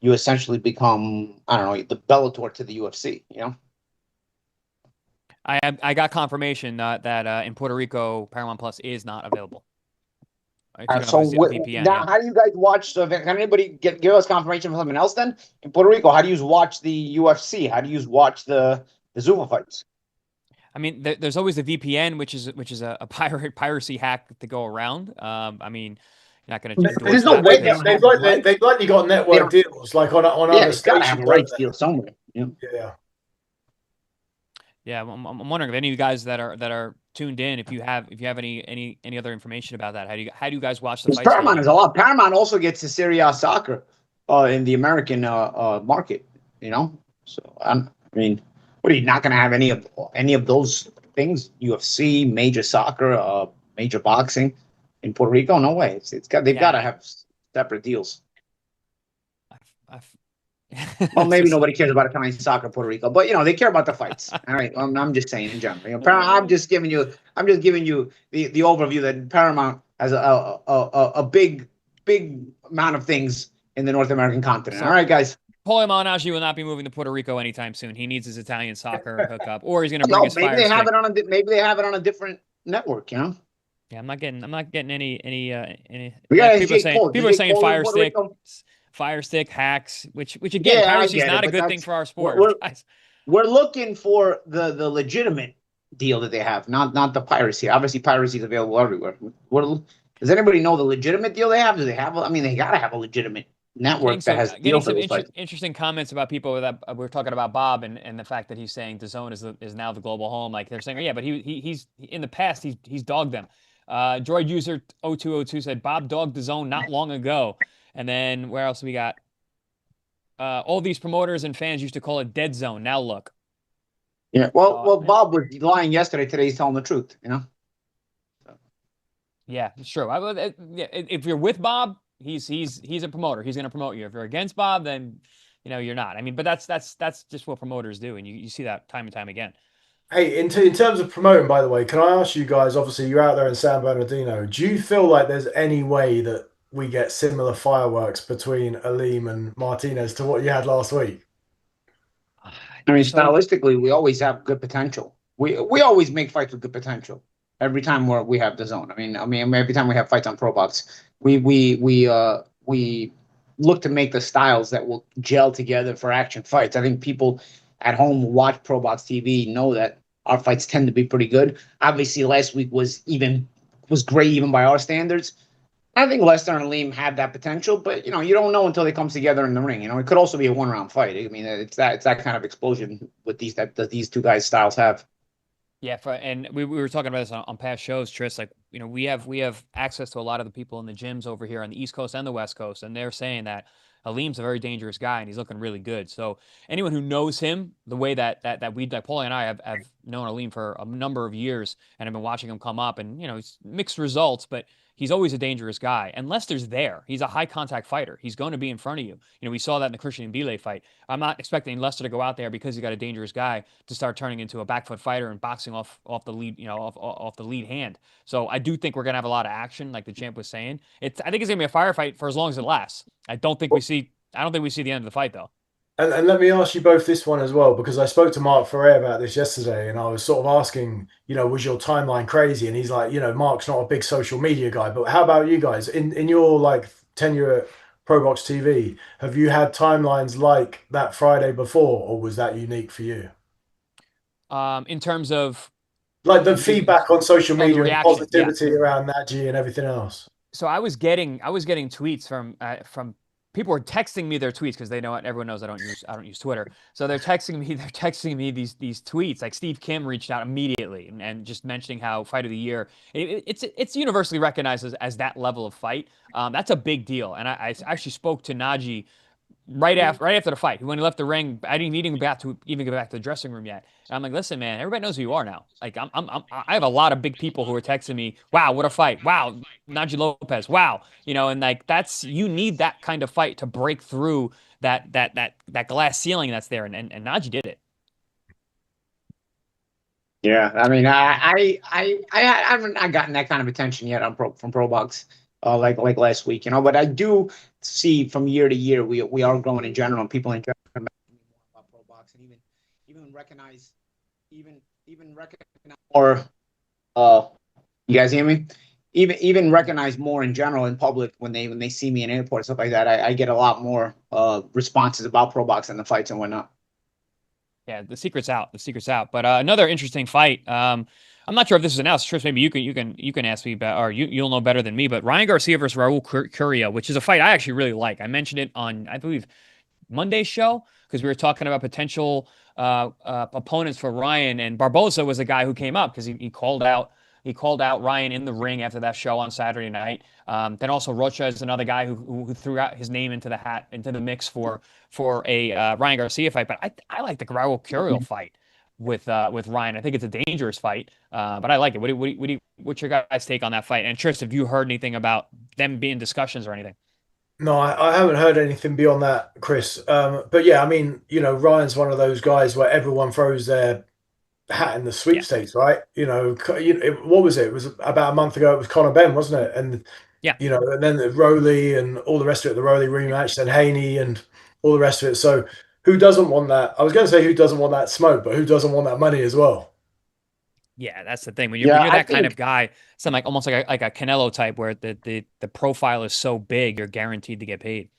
you essentially become, I don't know, the Bellator to the UFC. I got confirmation that in Puerto Rico, Paramount Plus is not available. So VPN, now, how do you guys watch? So, can anybody give us confirmation from something else? Then in Puerto Rico, how do you watch the UFC? How do you watch the Zuffa fights? I mean, there's always the VPN, which is a piracy hack to go around. I mean, you're not going to. There's no way they've likely got network deals like on other stations. Got to have a rights deal somewhere. Yeah, I'm wondering if any of you guys that are tuned in, if you have any other information about that, how do you guys watch the fights? Paramount is a lot. Paramount also gets the Serie A soccer in the American market. So I mean, what are you not going to have any of those things? UFC, major soccer, major boxing in Puerto Rico? No way. They've got to have separate deals. Well, maybe nobody cares about Italian soccer in Puerto Rico, but they care about the fights. All right, I'm just saying in general. I'm just giving you the overview that Paramount has a big amount of things in the North American continent. All right, guys. Paulie Malignaggi will not be moving to Puerto Rico anytime soon. He needs his Italian soccer hookup, or he's going to bring his maybe Fire they Stick. have it maybe they have it on a different network. Yeah, I'm not getting any. People are saying Fire Stick hacks, which again, piracy is not a good thing for our sport. We're looking for the legitimate deal that they have, not the piracy. Obviously, piracy is available everywhere. Does anybody know the legitimate deal they have? Do they have? I mean, they gotta have a legitimate network that has deals. Getting some interesting comments about people that we're talking about Bob and the fact that he's saying DAZN is now the global home. Like they're saying, yeah, but he's in the past he's dogged them. Droid user 0202 said Bob dogged DAZN not long ago. And then where else we got? All these promoters and fans used to call it dead zone. Now look. Yeah. Well, Bob was lying yesterday. Today he's telling the truth. So. Yeah, it's true. If you're with Bob, he's a promoter. He's going to promote you. If you're against Bob, then you're not. I mean, but that's just what promoters do, and you see that time and time again. Hey, in terms of promoting, by the way, can I ask you guys? Obviously, you're out there in San Bernardino. Do you feel like there's any way that we get similar fireworks between Aleem and Martinez to what you had last week? I mean, stylistically, we always have good potential. We always make fights with good potential. Every time we have DAZN. I mean, every time we have fights on Probox, we look to make the styles that will gel together for action fights. I think people at home who watch Probox TV know that our fights tend to be pretty good. Obviously, last week was great even by our standards. I think Lester and Aleem have that potential, but you don't know until they come together in the ring. It could also be a one-round fight. I mean, it's that kind of explosion with these two guys' styles have. Yeah, and we were talking about this on past shows, Tris. Like, we have access to a lot of the people in the gyms over here on the East Coast and the West Coast, and they're saying that Aleem's a very dangerous guy and he's looking really good. So anyone who knows him the way that Paulie and I have known Aleem for a number of years and have been watching him come up, and it's mixed results, but he's always a dangerous guy. And Lester's there. He's a high contact fighter. He's going to be in front of you. We saw that in the Christian Bile fight. I'm not expecting Lester to go out there because he's got a dangerous guy to start turning into a back foot fighter and boxing off the lead, off the lead hand. So I do think we're gonna have a lot of action, like the champ was saying. I think it's gonna be a firefight for as long as it lasts. I don't think we see the end of the fight though. And let me ask you both this one as well, because I spoke to Mark Ferrer about this yesterday, and I was sort of asking, was your timeline crazy? And he's like, Mark's not a big social media guy, but how about you guys? In your tenure at Probox TV, have you had timelines like that Friday before, or was that unique for you? In terms of like the feedback on social media and positivity around Nagy and everything else. So I was getting tweets from people were texting me their tweets because they know everyone knows I don't use Twitter. So they're texting me these tweets. Like Steve Kim reached out immediately and just mentioning how fight of the year. It's universally recognized as that level of fight. That's a big deal. And I actually spoke to Najee right after the fight. When he left the ring, I didn't even go back to the dressing room yet. And I'm like, listen, man, everybody knows who you are now. Like I have a lot of big people who are texting me, wow, what a fight. Wow, Najee Lopez. Wow. And like you need that kind of fight to break through that glass ceiling that's there. And Najee did it. Yeah, I mean, I haven't gotten that kind of attention yet from Probox, like last week, but I do see from year to year we are growing in general, and people in general are more about Probox, and even recognize more. You guys hear me? Even recognize more in general in public when they see me in airports, stuff like that. I get a lot more responses about Probox and the fights and whatnot. Yeah, the secret's out. But another interesting fight. I'm not sure if this is announced. Trish, maybe you can ask me about, or you'll know better than me. But Ryan Garcia versus Raul Curia, which is a fight I actually really like. I mentioned it on, I believe, Monday's show because we were talking about potential opponents for Ryan, and Barboza was the guy who came up because he called out Ryan in the ring after that show on Saturday night. Then also Rocha is another guy who threw out his name into the mix for a Ryan Garcia fight. But I like the Raul Curia fight with Ryan. I think it's a dangerous fight, but I like it. What's your guys' take on that fight? And Tris, have you heard anything about them being discussions or anything? No, I haven't heard anything beyond that, Chris. But yeah, I mean, Ryan's one of those guys where everyone throws their hat in the sweepstakes, right? What was it? It was about a month ago. It was Conor Benn, wasn't it? And yeah, and then the Rowley and all the rest of it, the Rowley rematch, then Haney and all the rest of it. So who doesn't want that? I was going to say who doesn't want that smoke, but who doesn't want that money as well? Yeah, that's the thing. When you're that kind of guy, something like almost like a Canelo type, where the profile is so big, you're guaranteed to get paid.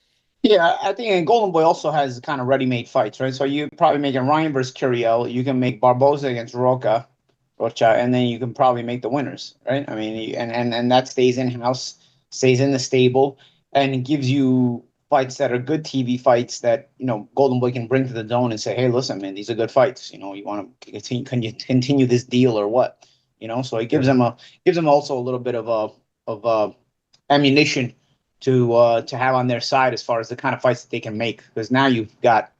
Yeah, I think and Golden Boy also has kind of ready-made fights, right? So you probably making Ryan versus Curiel. You can make Barboza against Rocha, and then you can probably make the winners, right? I mean, and that stays in-house, stays in the stable, and it gives you fights that are good TV fights that Golden Boy can bring to the zone and say, hey, listen, man, these are good fights. You want to continue? Can you continue this deal or what? So it gives them also a little bit of ammunition to have on their side as far as the kind of fights that they can make, because now you've got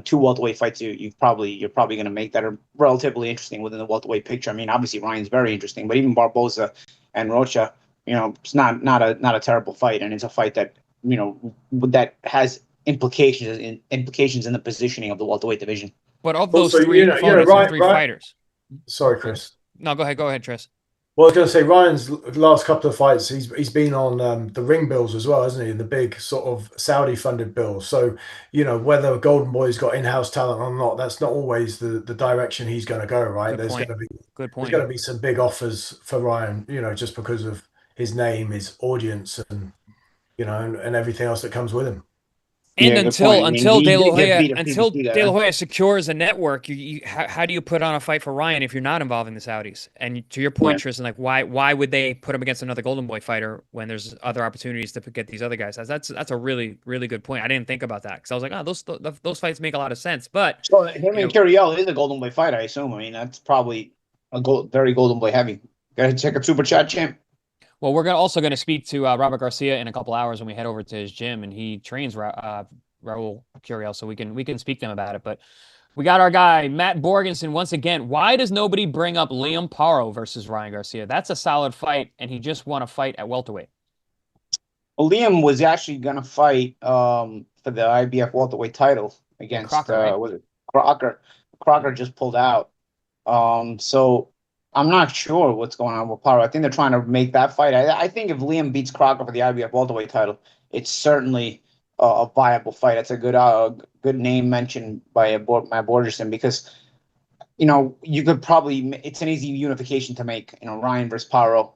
two welterweight fights you're probably going to make that are relatively interesting within the welterweight picture. I mean, obviously Ryan's very interesting, but even Barboza and Rocha, it's not a terrible fight, and it's a fight that that has implications in the positioning of the welterweight division. But of those three fighters, sorry, Chris. No, go ahead, Tris. Well, I was going to say Ryan's last couple of fights, he's been on the ring bills as well, hasn't he? The big sort of Saudi-funded bills. So, whether Golden Boy's got in-house talent or not, that's not always the direction he's going to go, right? There's going to be some big offers for Ryan, just because of his name, his audience, and and everything else that comes with him. And until De La Hoya secures a network, how do you put on a fight for Ryan if you're not involving the Saudis? And to your point, Tristan, like why would they put him against another Golden Boy fighter when there's other opportunities to get these other guys? That's a really, really good point. I didn't think about that because I was like, those fights make a lot of sense. But so him and Curiel is a Golden Boy fight, I assume. I mean, that's probably very Golden Boy heavy. Go ahead and check a super chat, champ. Well, we're also going to speak to Robert Garcia in a couple hours when we head over to his gym, and he trains Raul Curiel, so we can speak to him about it. But we got our guy Matt Borgensen once again. Why does nobody bring up Liam Paro versus Ryan Garcia? That's a solid fight, and he just won a fight at welterweight. Well, Liam was actually going to fight for the IBF welterweight title against Crocker, right? Was it Crocker? Crocker just pulled out. So I'm not sure what's going on with Paro. I think they're trying to make that fight. I think if Liam beats Crocker for the IBF welterweight title, it's certainly a viable fight. It's a good name mentioned by Matt Borgerson, because you could probably, it's an easy unification to make. Ryan versus Paro,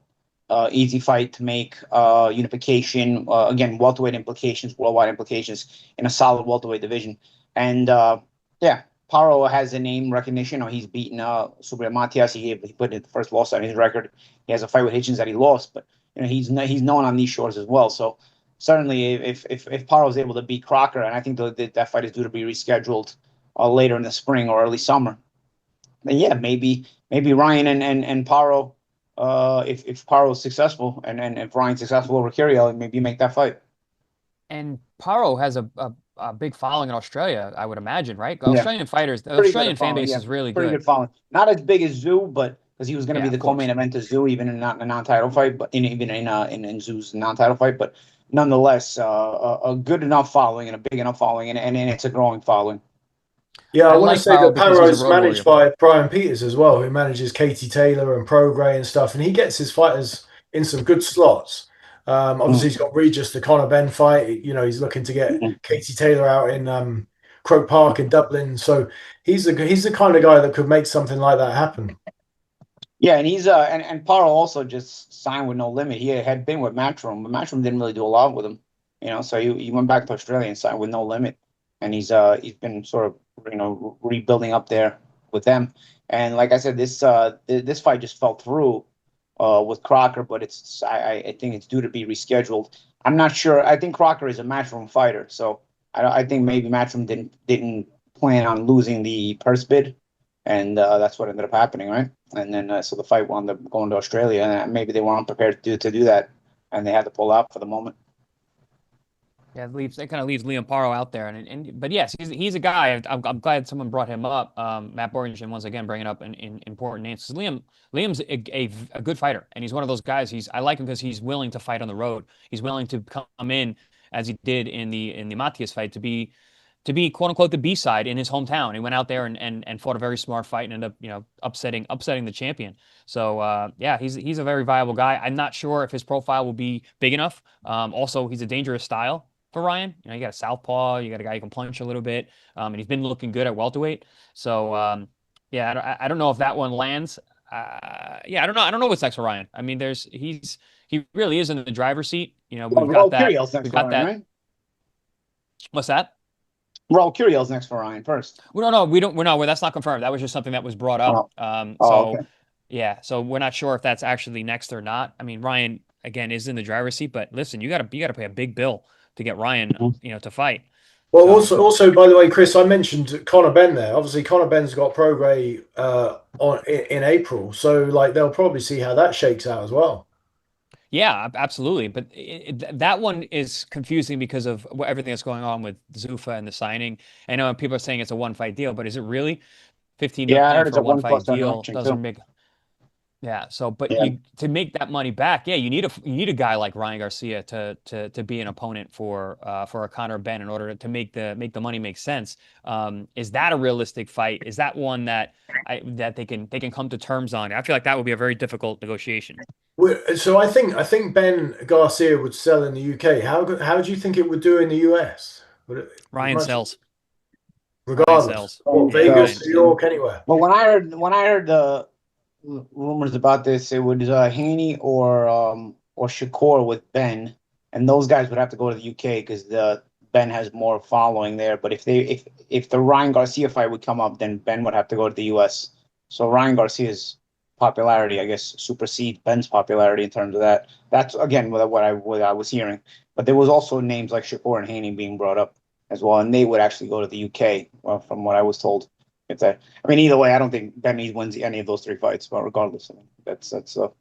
easy fight to make. Unification, again, welterweight implications, worldwide implications in a solid welterweight division, and Paro has a name recognition. He's beaten Subriel Matias. He put the first loss on his record. He has a fight with Hitchens that he lost, but he's known on these shores as well. So certainly if Paro is able to beat Crocker, and I think that fight is due to be rescheduled later in the spring or early summer, then yeah, maybe Ryan and Paro, if Paro is successful and if Ryan's successful over Kirill, maybe make that fight. And Paro has a big following in Australia, I would imagine, right? Yeah. Australian fighters, the Australian fan base is really pretty good. good following. Not as big as Zoo, but because he was going to be the of course. co-main event of Zoo, even in not a non-title fight, but even in Zoo's non-title fight, but nonetheless, a good enough following and a big enough following, and it's a growing following. Yeah, I want like to say Paro that because he's Paro's a road managed warrior. by Brian Peters as well, who manages Katie Taylor and Prograis and stuff, and he gets his fighters in some good slots. Obviously, he's got Regis, the Conor Benn fight. You know, he's looking to get Katie Taylor out in Croke Park in Dublin. So he's the kind of guy that could make something like that happen. Yeah, and he's and Paro also just signed with No Limit. He had been with Matchroom, but Matchroom didn't really do a lot with him, you know. So he went back to Australia and signed with No Limit, and he's been sort of, you know, rebuilding up there with them. And like I said, this fight just fell through with Crocker, but I think it's due to be rescheduled. I'm not sure. I think Crocker is a Matchroom fighter, so I think maybe Matchroom didn't plan on losing the purse bid, and that's what ended up happening, right? And then so the fight wound up going to Australia, and maybe they weren't prepared to do that, and they had to pull out for the moment. Yeah, that kind of leaves Liam Paro out there, but yes, he's a guy. I'm glad someone brought him up. Matt Borgen once again bringing up an important names. Liam's a good fighter, and he's one of those guys. I like him because he's willing to fight on the road. He's willing to come in as he did in the Matias fight to be quote unquote the B side in his hometown. He went out there and fought a very smart fight and ended up, you know, upsetting the champion. So yeah, he's a very viable guy. I'm not sure if his profile will be big enough. Also, he's a dangerous style for Ryan. You know, you got a southpaw, you got a guy who can punch a little bit, and he's been looking good at welterweight. So yeah, I don't know if that one lands. Yeah, I don't know what's next for Ryan. I mean, he really is in the driver's seat. You know, we've got that. We've got that. Right? What's that? Raul Curiel's next for Ryan first. Well, no, we don't. That's not confirmed. That was just something that was brought up. Okay. Yeah, so we're not sure if that's actually next or not. I mean, Ryan again is in the driver's seat, but listen, you got to pay a big bill to get Ryan, you know, to fight. Well, also, by the way, Chris, I mentioned Conor Benn there. Obviously, Conor Benn's got Prograis in April, so like they'll probably see how that shakes out as well. Yeah, absolutely. But that one is confusing because of everything that's going on with Zuffa and the signing. I know people are saying it's a one-fight deal, but is it really? 15 million for a one-fight deal doesn't make. Yeah. So, but to make that money back, yeah, you need a guy like Ryan Garcia to be an opponent for a Conor Benn in order to make the money make sense. Is that a realistic fight? Is that one that they can come to terms on? I feel like that would be a very difficult negotiation. So I think Ben Garcia would sell in the UK. How do you think it would do in the US? Ryan sells. Regardless, Vegas, New York, anywhere. Well, when I heard the rumors about this, it was Haney or Shakur with Ben, and those guys would have to go to the UK because Ben has more following there. But if the Ryan Garcia fight would come up, then Ben would have to go to the US. So Ryan Garcia's popularity, I guess, supersedes Ben's popularity in terms of that. That's again what I was hearing. But there was also names like Shakur and Haney being brought up as well, and they would actually go to the UK, from what I was told. I mean, either way, I don't think Ben wins any of those three fights. But regardless, I mean, that's the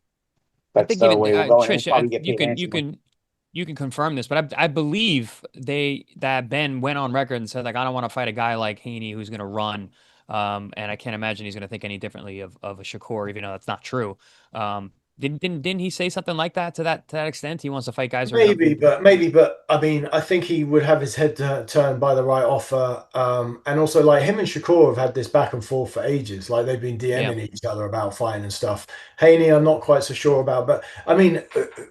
way we're going. Trish, you can confirm this, but I believe that Ben went on record and said, like, I don't want to fight a guy like Haney who's going to run. And I can't imagine he's going to think any differently of a Shakur, even though that's not true. Didn't he say something like that to that extent? He wants to fight guys. Maybe, but I mean, I think he would have his head turned by the right offer. And also, like, him and Shakur have had this back and forth for ages. Like, they've been DMing each other about fighting and stuff. Haney, I'm not quite so sure about, but I mean,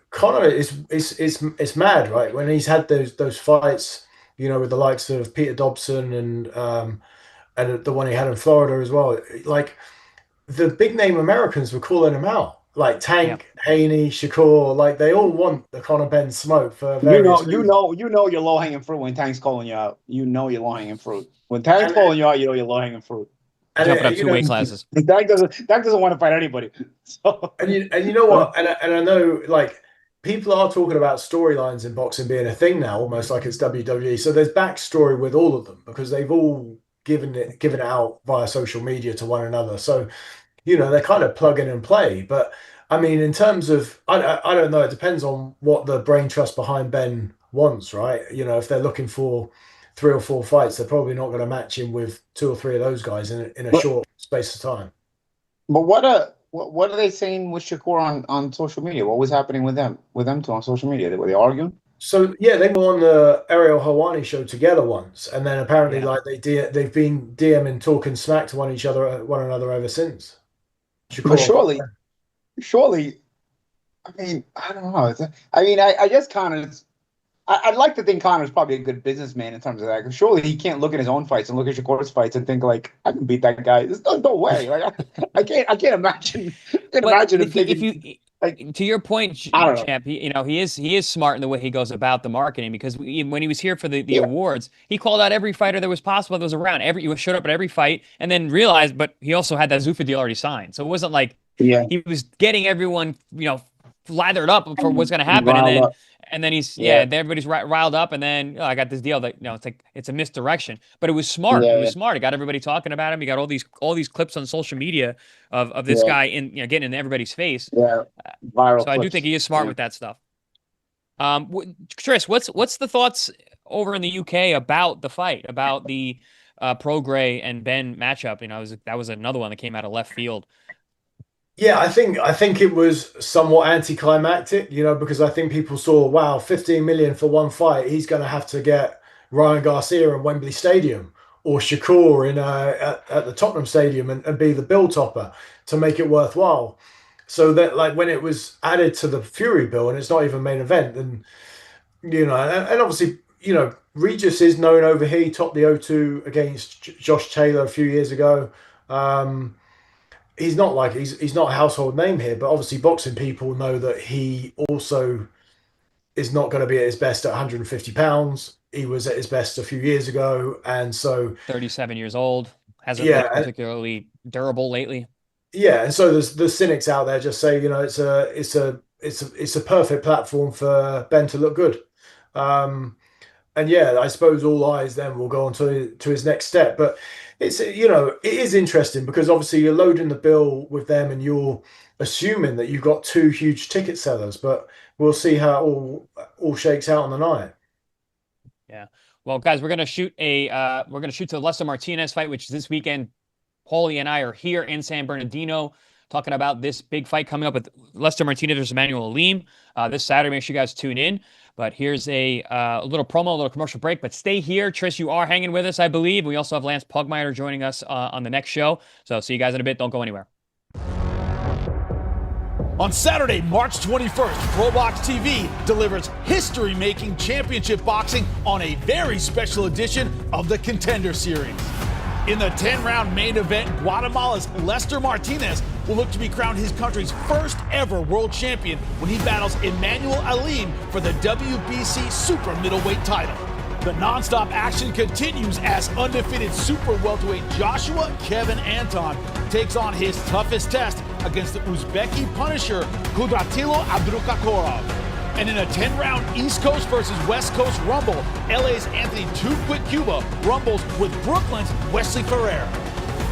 Conor is mad, right? When he's had those fights, you know, with the likes of Peter Dobson and the one he had in Florida as well. Like, the big name Americans were calling him out. Like Tank, Haney, Shakur, like they all want the Conor Benn smoke for various you know you're low hanging fruit when Tank's calling you out. You know you're low hanging fruit. When Tank's calling you out, you know you're low hanging fruit. Jumping up 2 weight classes. Tank doesn't want to fight anybody. So and you know what? And I know, like, people are talking about storylines in boxing being a thing now, almost like it's WWE. So there's backstory with all of them because they've all given it out via social media to one another. So they're kind of plug in and play. But I mean, in terms of, I don't know. It depends on what the brain trust behind Ben wants, right? If they're looking for 3 or 4 fights, they're probably not going to match him with 2 or 3 of those guys in a short space of time. But what are they saying with Shakur on social media? What was happening with them two on social media? Were they arguing? So yeah, they were on the Ariel Helwani show together once, and then apparently like they've been DMing, talking smack to one another ever since. But surely, I mean, I don't know. I guess Connor's. I'd like to think Connor's probably a good businessman in terms of that. Surely he can't look at his own fights and look at Shakur's fights and think like, I can beat that guy. There's no way. Like I can't imagine. If you like to your point, Champ, he is smart in the way he goes about the marketing because when he was here for the awards, he called out every fighter that was possible that was around. He showed up at every fight and then realized, but he also had that Zuffa deal already signed, so it wasn't like he was getting everyone lathered up for what's going to happen, and then everybody's riled up, and then I got this deal that it's like it's a misdirection, but it was smart. It was smart. It got everybody talking about him. You got all these clips on social media of this guy getting in everybody's face. Yeah, viral. So I do think he is smart with that stuff. Tris, what's the thoughts over in the UK about the fight, about the Prograis and Ben matchup? That was another one that came out of left field. Yeah, I think it was somewhat anticlimactic, because I think people saw, wow, 15 million for one fight. He's going to have to get Ryan Garcia in Wembley Stadium or Shakur at the Tottenham Stadium and be the bill topper to make it worthwhile. So that like when it was added to the Fury bill and it's not even main event, then and obviously Regis is known over here. He topped the O2 against Josh Taylor a few years ago. He's not a household name here, but obviously boxing people know that he also is not going to be at his best at 150 pounds. He was at his best a few years ago, and so 37 years old, hasn't looked particularly durable lately. Yeah, and so there's the cynics out there just say it's a perfect platform for Ben to look good. And I suppose all eyes then will go on to his next step, but it's it is interesting because obviously you're loading the bill with them and you're assuming that you've got 2 huge ticket sellers, but we'll see how it all shakes out on the night. Yeah. Well, guys, we're gonna shoot the Lester Martinez fight, which is this weekend. Paulie and I are here in San Bernardino talking about this big fight coming up with Lester Martinez versus Emmanuel Aleem this Saturday. Make sure you guys tune in. But here's a little promo, a little commercial break. But stay here. Tris, you are hanging with us, I believe. We also have Lance Pugmire joining us on the next show. So see you guys in a bit. Don't go anywhere. On Saturday, March 21st, Probox TV delivers history-making championship boxing on a very special edition of the Contender Series. In the 10-round main event, Guatemala's Lester Martinez will look to be crowned his country's first ever world champion when he battles Emmanuel Aleem for the WBC super middleweight title. The non-stop action continues as undefeated super welterweight Joshua Kevin Anton takes on his toughest test against the Uzbeki Punisher Kudratilo Abdulkakorov. And in a 10-round East Coast versus West Coast rumble, LA's Anthony Too Quick Cuba rumbles with Brooklyn's Wesley Ferrer.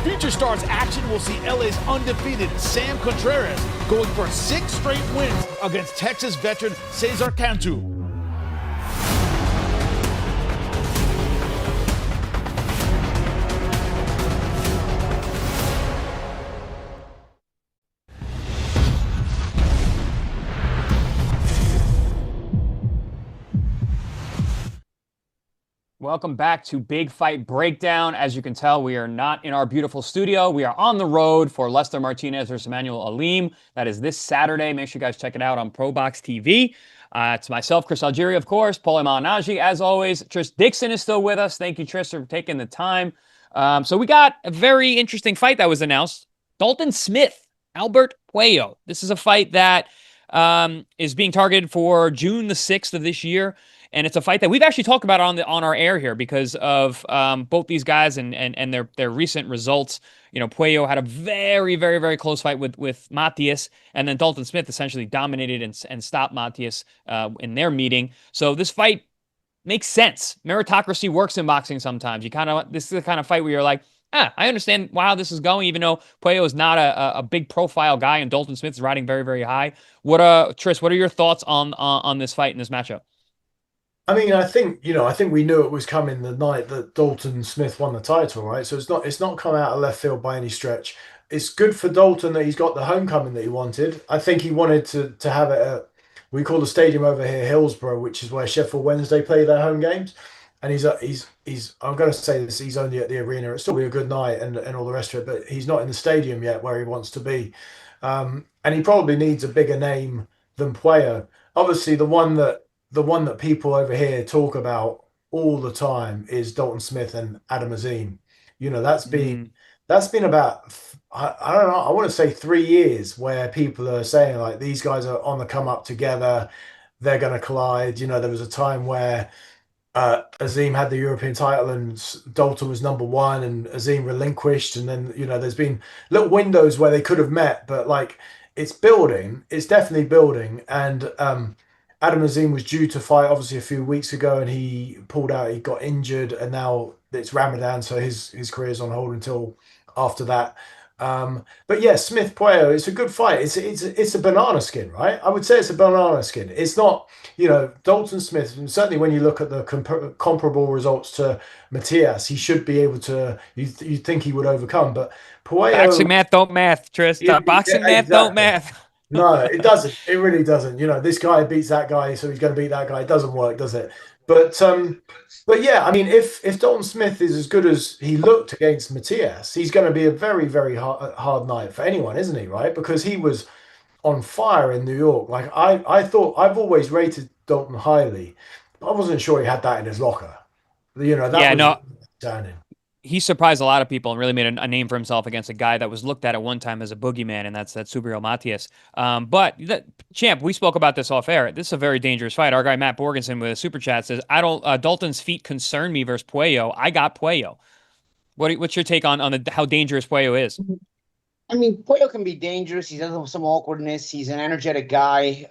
Future Stars action will see LA's undefeated Sam Contreras going for 6 straight wins against Texas veteran Cesar Cantu. Welcome back to Big Fight Breakdown. As you can tell, we are not in our beautiful studio. We are on the road for Lester Martinez versus Emmanuel Aleem. That is this Saturday. Make sure you guys check it out on Probox TV. It's myself, Chris Algieri, of course, Paulie Malignaggi, as always. Tris Dixon is still with us. Thank you, Tris, for taking the time. So we got a very interesting fight that was announced. Dalton Smith, Albert Puello. This is a fight that is being targeted for June the 6th of this year. and it's a fight that we've actually talked about on our air here because of both these guys and their recent results. You know, Puello had a very, very, very close fight with Matias, and then Dalton Smith essentially dominated and stopped Matias in their meeting. So this fight makes sense. Meritocracy works in boxing sometimes. This is the kind of fight where you're like, I understand how this is going, even though Puello is not a big profile guy and Dalton Smith is riding very, very high. Tris, what are your thoughts on this fight and this matchup? I mean, I think we knew it was coming the night that Dalton Smith won the title, right? So it's not come out of left field by any stretch. It's good for Dalton that he's got the homecoming that he wanted. I think he wanted to have it at, we call the stadium over here Hillsborough, which is where Sheffield Wednesday play their home games. And he's I'm going to say this, he's only at the arena. It'll still be a good night and all the rest of it, but he's not in the stadium yet where he wants to be. And he probably needs a bigger name than Puello. Obviously, the one that people over here talk about all the time is Dalton Smith and Adam Aleem. You know, that's been about, I don't know, I want to say 3 years where people are saying like these guys are on the come up together, they're going to collide. You know, there was a time where Aleem had the European title and Dalton was #1 and Aleem relinquished, and then there's been little windows where they could have met, but like it's building, it's definitely building. And Adam Aleem was due to fight obviously a few weeks ago and he pulled out, he got injured, and now it's Ramadan, so his career's on hold until after that. But yeah, Smith Puello, it's a good fight. It's a banana skin, right? I would say it's a banana skin. It's not, Dalton Smith, and certainly when you look at the comparable results to Matias, he should be able to, you'd think he would overcome, but Puello... Boxing math don't math, Tris. Boxing math don't math. No, it doesn't. It really doesn't. This guy beats that guy, so he's going to beat that guy. It doesn't work, does it? But yeah, I mean, if Dalton Smith is as good as he looked against Matias, he's going to be a very, very hard night for anyone, isn't he? Right? Because he was on fire in New York. Like I thought, I've always rated Dalton highly, but I wasn't sure he had that in his locker. Outstanding. He surprised a lot of people and really made a name for himself against a guy that was looked at one time as a boogeyman, and that's Subriel Matias. But champ, we spoke about this off air. This is a very dangerous fight. Our guy Matt Borgensen with a super chat says, "I don't. Dalton's feet concern me versus Puello. I got Puello." What's your take on how dangerous Puello is? I mean, Puello can be dangerous. He does have some awkwardness. He's an energetic guy.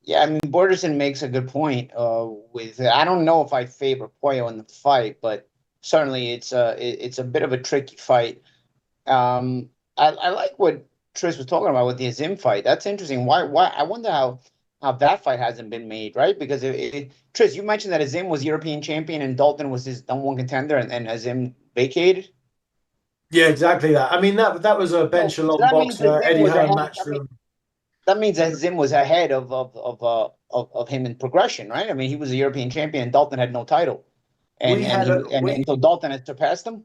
Yeah, I mean, Borgensen makes a good point. I don't know if I favor Puello in the fight, but certainly it's a bit of a tricky fight. I like what Tris was talking about with the Aleem fight. That's interesting. Why? I wonder how that fight hasn't been made, right? Because Tris, you mentioned that Aleem was European champion and Dalton was his #1 contender, and Aleem vacated. Yeah, exactly that. I mean, that was a bench along boxer, Eddie Hearn Matchroom. That means that Aleem was ahead of him in progression, right? I mean, he was a European champion and Dalton had no title. And so Dalton has surpassed him?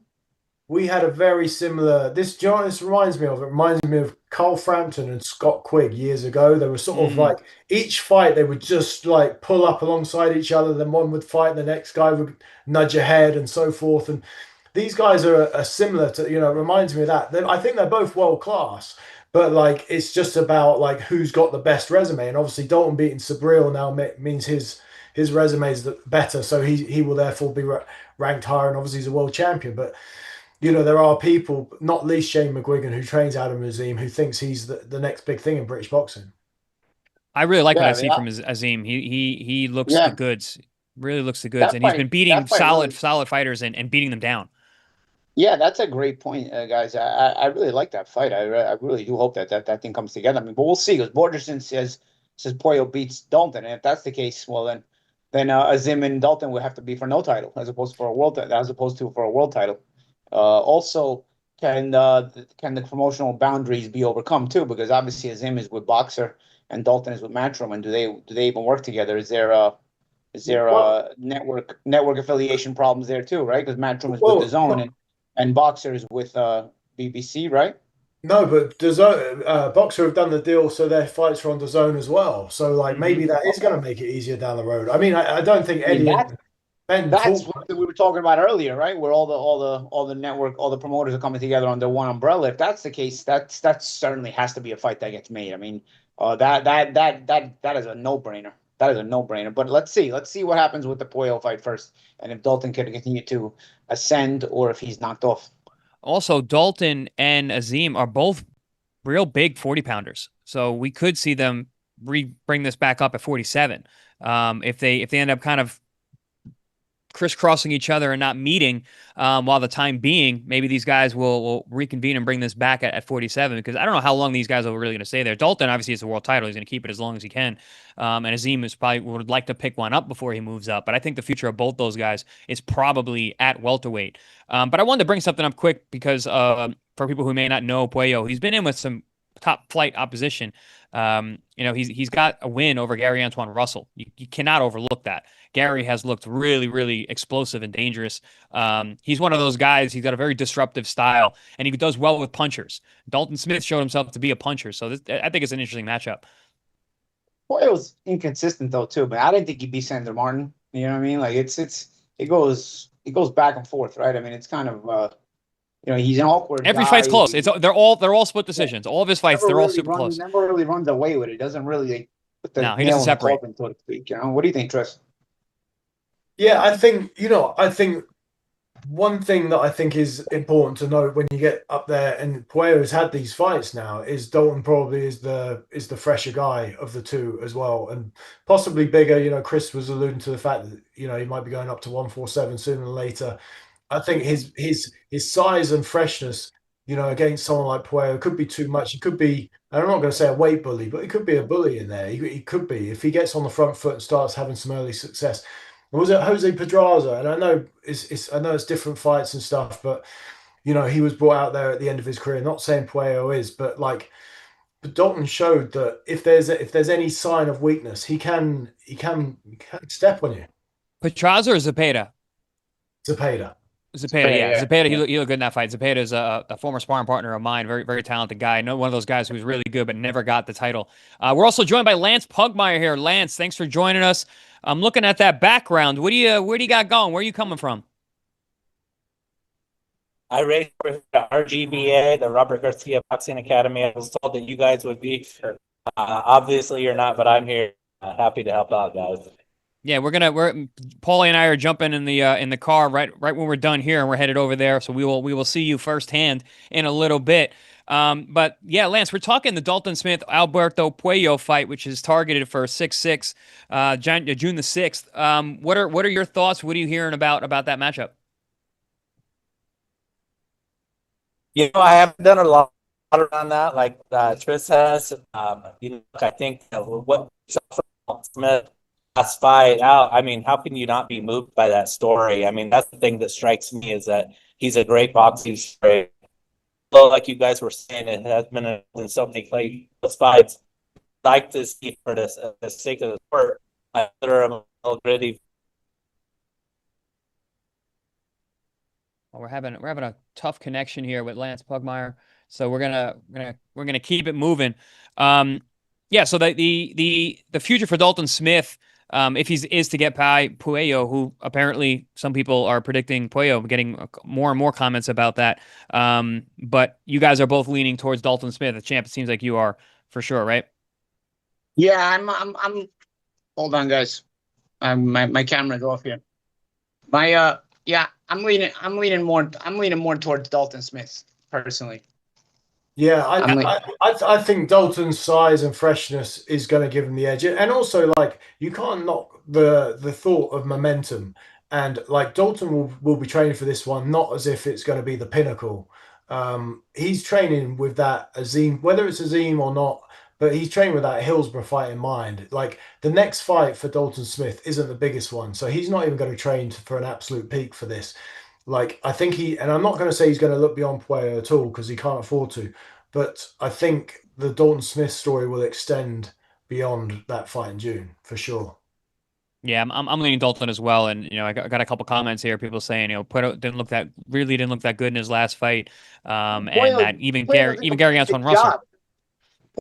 We had a very similar... This reminds me of Carl Frampton and Scott Quigg years ago. They were sort of like, each fight, they would just like pull up alongside each other. Then one would fight, and the next guy would nudge ahead and so forth. And these guys are similar to, it reminds me of that. I think they're both world class. But like, it's just about like who's got the best resume. And obviously Dalton beating Subriel now means his resume is better, so he will therefore be ranked higher, and obviously he's a world champion. But there are people, not least Shane McGuigan, who trains Adam Aleem, who thinks he's the next big thing in British boxing. I really like what I see from Aleem. He looks the goods, really looks the goods, and he's been beating solid fighters and beating them down. Yeah, that's a great point, guys. I really like that fight. I really do hope that thing comes together. I mean, but we'll see. Because Borgerson says Puello beats Dalton, and if that's the case, well then Aleem and Dalton would have to be for no title as opposed to for a world title. Also, can the promotional boundaries be overcome too? Because obviously Aleem is with Boxer and Dalton is with Matchroom, and do they even work together? Is there network affiliation problems there too? Right, because Matchroom is with DAZN and Boxer is with BBC, right? No, but Boxer have done the deal, so their fights are on DAZN as well. So, like, maybe that is going to make it easier down the road. I mean, I don't think Eddie and Ben. That's what we were talking about earlier, right? Where all the network, all the promoters are coming together under one umbrella. If that's the case, that certainly has to be a fight that gets made. I mean, that is a no-brainer. that is a no-brainer. But let's see what happens with the Puello fight first, and if Dalton can continue to ascend or if he's knocked off. Also, Dalton and Aleem are both real big 40-pounders, so we could see them bring this back up at 47. If they end up kind of crisscrossing each other and not meeting while the time being, maybe these guys will reconvene and bring this back at 47, because I don't know how long these guys are really going to stay there. Dalton, obviously, is a world title. He's going to keep it as long as he can. And Aleem is probably would like to pick one up before he moves up. But I think the future of both those guys is probably at welterweight. But I wanted to bring something up quick because for people who may not know Puello, he's been in with some top flight opposition. He's got a win over Gary Antoine Russell. You cannot overlook that. Gary has looked really, really explosive and dangerous. He's one of those guys. He's got a very disruptive style, and he does well with punchers. Dalton Smith showed himself to be a puncher, so I think it's an interesting matchup. Boy, it was inconsistent though too, but I didn't think he'd be Sandor Martin. You know what I mean? Like it goes back and forth, right? I mean, it's kind of he's an awkward. Every guy. fight's close. They're all split decisions. All of his fights, they're all super close. He never really runs away with it. Doesn't really put the he doesn't separate. Coffin, so to speak. What do you think, Tris? Yeah, I think one thing that I think is important to note when you get up there, and Puello's had these fights now, is Dalton probably is the fresher guy of the two as well, and possibly bigger. Chris was alluding to the fact that he might be going up to 147 sooner than later. I think his size and freshness, against someone like Puello could be too much. He could be, I'm not going to say a weight bully, but he could be a bully in there. He could be, if he gets on the front foot and starts having some early success. Was it Jose Pedraza? And I know it's different fights and stuff, but he was brought out there at the end of his career. Not saying Puello is, but Dalton showed that if there's any sign of weakness, he can step on you. Pedraza or Zepeda? Zepeda, yeah. Zepeda, he looked good in that fight. Zepeda is a former sparring partner of mine, very, very talented guy. One of those guys who was really good but never got the title. We're also joined by Lance Pugmire here. Lance, thanks for joining us. I'm looking at that background. Where do you got going? Where are you coming from? I raced for the RGBA, the Robert Garcia Boxing Academy. I was told that you guys would be here. Obviously, you're not, but I'm here. Happy to help out, guys. Yeah, Paulie and I are jumping in the car right when we're done here, and we're headed over there. So we will see you firsthand in a little bit. But yeah, Lance, we're talking the Dalton Smith Alberto Puello fight, which is targeted for 6/6, June the 6th. What are your thoughts? What are you hearing about that matchup? I haven't done a lot around that, like Tris has. I think what Smith last fight out. I mean, how can you not be moved by that story? I mean, that's the thing that strikes me, is that he's a great boxing story. Like you guys were saying, it has been in so many close fights. I'd like to see, for the sake of the sport, they're a little gritty. Well, we're having a tough connection here with Lance Pugmire, so we're gonna keep it moving. Yeah. So the future for Dalton Smith, if he is to get by Puello, who apparently some people are predicting Puello, getting more and more comments about that. But you guys are both leaning towards Dalton Smith, the champ. It seems like you are, for sure, right? Yeah, I'm. Hold on, guys. My camera's off here. I'm leaning more towards Dalton Smith personally. Yeah, I think Dalton's size and freshness is going to give him the edge, and also you can't knock the thought of momentum, and Dalton will be training for this one not as if it's going to be the pinnacle. He's training with that Aleem, whether it's Aleem or not, but he's training with that Hillsborough fight in mind. The next fight for Dalton Smith isn't the biggest one, so he's not even going to train for an absolute peak for this. I think and I'm not going to say he's going to look beyond Puello at all, because he can't afford to, but I think the Dalton Smith story will extend beyond that fight in June for sure. Yeah, I'm leaning Dalton as well, and I got a couple comments here. People saying Puello didn't look that good in his last fight, and that even Gary Antoine Russell.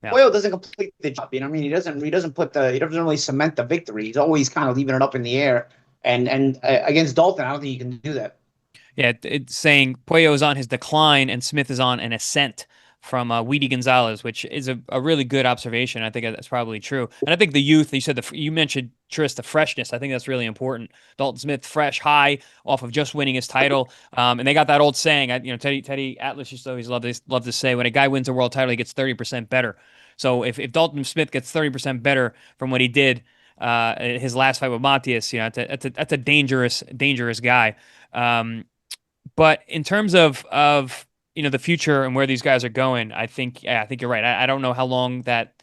Yeah. Puello doesn't complete the job. You know what I mean? He doesn't really cement the victory. He's always kind of leaving it up in the air. And against Dalton, I don't think he can do that. Yeah, it's saying Puello is on his decline and Smith is on an ascent. Weedy Gonzalez, which is a really good observation. I think that's probably true. And I think the youth, you said you mentioned Tris, the freshness. I think that's really important. Dalton Smith, fresh, high, off of just winning his title. And they got that old saying, Teddy Atlas used to always love to say, when a guy wins a world title, he gets 30% better. So if Dalton Smith gets 30% better from what he did his last fight with Matias, that's a dangerous guy. But in terms of the future and where these guys are going, I think you're right. I don't know how long that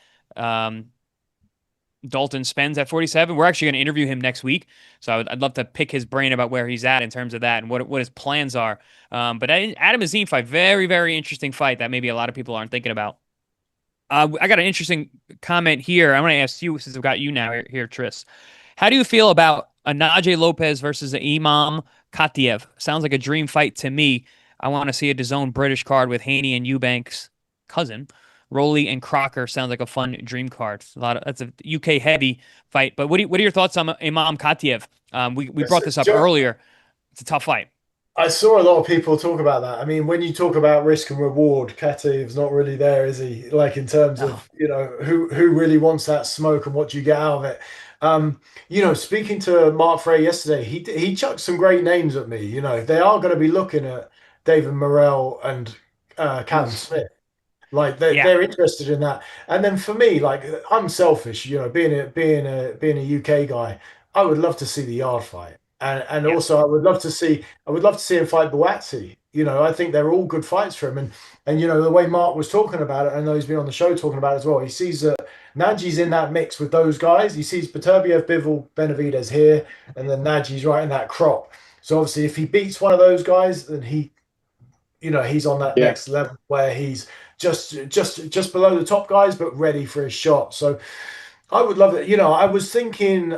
Dalton spends at 47. We're actually going to interview him next week, so I'd love to pick his brain about where he's at in terms of that and what his plans are. But Adam DAZN fight, very, very interesting fight that maybe a lot of people aren't thinking about. I got an interesting comment here. I want to ask you, since I've got you now here, Tris. How do you feel about a Najee Lopez versus an Imam Katiev? Sounds like a dream fight to me. I want to see a DAZN British card with Haney and Eubanks' cousin. Rowley and Crocker sounds like a fun dream card. That's a UK heavy fight. But what are your thoughts on Imam Katiev? We brought this up earlier. It's a tough fight. I saw a lot of people talk about that. I mean, when you talk about risk and reward, Katiev's not really there, is he? Like in terms of who really wants that smoke and what do you get out of it? Speaking to Mark Frey yesterday, he chucked some great names at me. They are going to be looking at David Morrell and Callum Smith. Like they're interested in that. And then for me, like I'm selfish, being a UK guy, I would love to see the Yard fight. And also I would love to see him fight Buatsi. I think they're all good fights for him. And the way Mark was talking about it, I know he's been on the show talking about it as well. He sees that Naji's in that mix with those guys. He sees Beterbiev, Bivol, Benavidez here, and then Naji's right in that crop. So obviously if he beats one of those guys, then he's on that next level where he's just below the top guys, but ready for his shot. So I would love it. I was thinking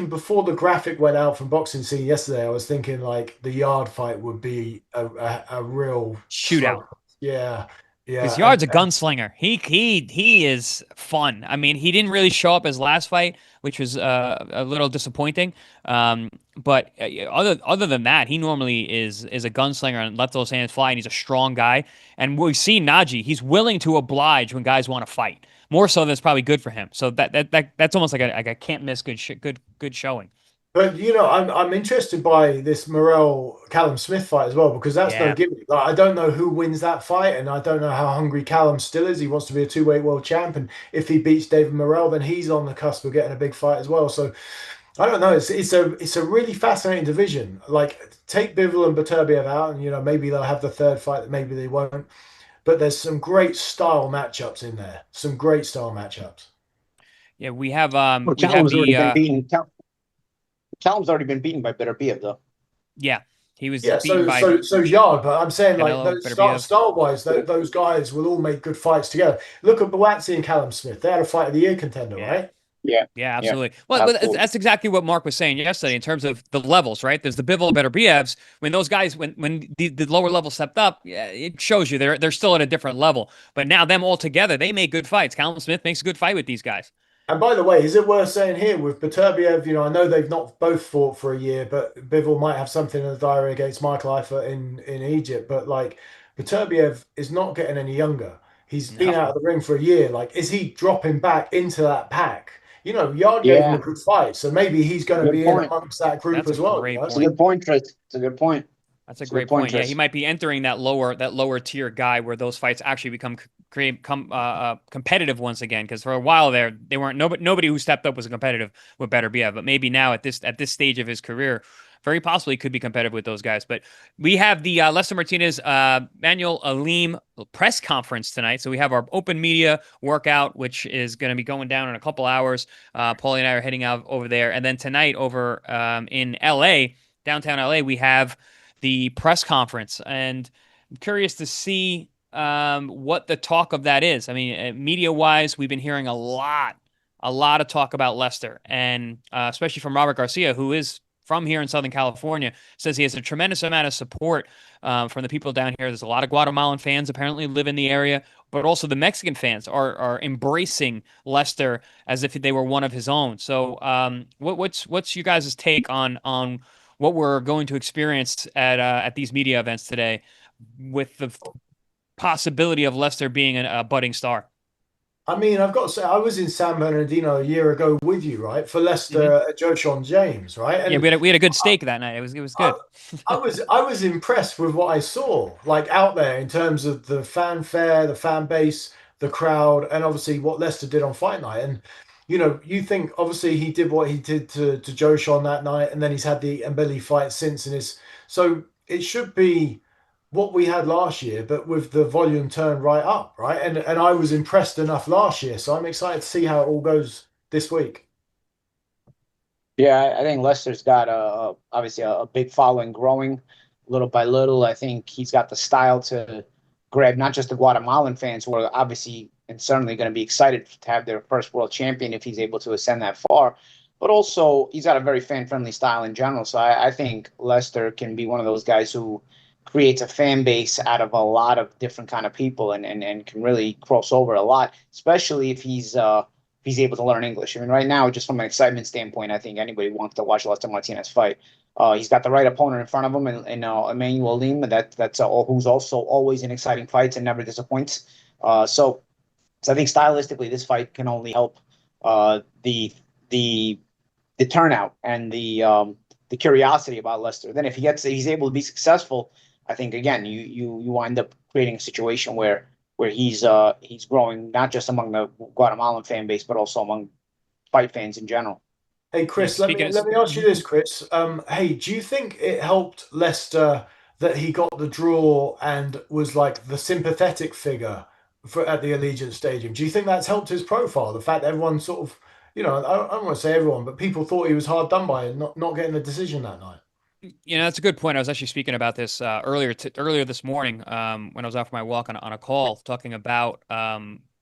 before the graphic went out from Boxing Scene yesterday, I was thinking like the Yard fight would be a real shootout. Yeah. Because Yard's a gunslinger. He is fun. I mean, he didn't really show up his last fight, which was a little disappointing. But other than that, he normally is a gunslinger and lets those hands fly, and he's a strong guy. And we've seen Najee; he's willing to oblige when guys want to fight, more so than it's probably good for him. So that's almost like a can't miss good showing. But I'm interested by this Morrell Callum Smith fight as well, because that's no gimmick. Like, I don't know who wins that fight, and I don't know how hungry Callum still is. He wants to be a two-weight world champ, and if he beats David Morrell, then he's on the cusp of getting a big fight as well. So I don't know. It's a really fascinating division. Like take Bivol and Beterbiev out, and maybe they'll have the third fight that maybe they won't. But there's some great style matchups in there. Some great style matchups. Yeah, we have Callum's already been beaten by Beterbiev, though. Yeah, he was. So Yard, but I'm saying like style-wise, those guys will all make good fights together. Look at Buatsi and Callum Smith; they had a fight of the year contender, right? Yeah, absolutely. Yeah, well, absolutely. That's exactly what Mark was saying yesterday in terms of the levels, right? There's the Bivol Beterbievs. When those guys, when the lower level stepped up, it shows you they're still at a different level. But now them all together, they make good fights. Callum Smith makes a good fight with these guys. And by the way, is it worth saying here with Beterbiev, I know they've not both fought for a year, but Bivol might have something in the diary against Michael Eifert in Egypt. But like Beterbiev is not getting any younger. He's been out of the ring for a year. Like, is he dropping back into that pack? Yard gave him a good fight, so maybe he's going to be in amongst that group as well. That's a good point, Chris. It's a good point. That's a great point. Yeah, he might be entering that lower tier guy where those fights actually become competitive once again. Because for a while there, they weren't. Nobody who stepped up was competitive with Beterbiev, but maybe now at this stage of his career, very possibly could be competitive with those guys. But we have the Lester Martinez, Manuel Aleem press conference tonight. So we have our open media workout, which is going to be going down in a couple hours. Paulie and I are heading out over there. And then tonight over in LA, downtown LA, we have the press conference. And I'm curious to see what the talk of that is. I mean, media-wise, we've been hearing a lot of talk about Lester. And especially from Robert Garcia, who is from here in Southern California, says he has a tremendous amount of support from the people down here. There's a lot of Guatemalan fans apparently live in the area, but also the Mexican fans are embracing Lester as if they were one of his own. So what's you guys' take on what we're going to experience at these media events today with the possibility of Lester being a budding star. I mean, I've got to say, I was in San Bernardino a year ago with you, right, for Leicester at Joe Sean James, right? Yeah, And we had a good steak that night. It was good. I was impressed with what I saw, like out there in terms of the fanfare, the fan base, the crowd, and obviously what Leicester did on fight night. And you think obviously he did what he did to Joe Sean that night, and then he's had the Mbili fight since, and is so it should be what we had last year, but with the volume turned right up, right? And I was impressed enough last year, so I'm excited to see how it all goes this week. Yeah, I think Leicester's got obviously a big following growing little by little. I think he's got the style to grab not just the Guatemalan fans who are obviously and certainly going to be excited to have their first world champion if he's able to ascend that far, but also he's got a very fan-friendly style in general. So I think Leicester can be one of those guys who creates a fan base out of a lot of different kind of people and can really cross over a lot, especially if he's able to learn English. I mean, right now, just from an excitement standpoint, I think anybody wants to watch Lester Martinez fight. He's got the right opponent in front of him, and Emmanuel Aleem, that's who's also always in exciting fights and never disappoints. So I think stylistically, this fight can only help the turnout and the curiosity about Lester. Then if he's able to be successful, I think again you wind up creating a situation where he's growing not just among the Guatemalan fan base but also among fight fans in general. Hey Chris, let me ask you this, Chris. Hey, do you think it helped Leicester that he got the draw and was like the sympathetic figure at the Allegiant Stadium? Do you think that's helped his profile? The fact that everyone sort of, I don't want to say everyone, but people thought he was hard done by and not getting the decision that night. That's a good point. I was actually speaking about this earlier this morning when I was out for my walk on a call talking about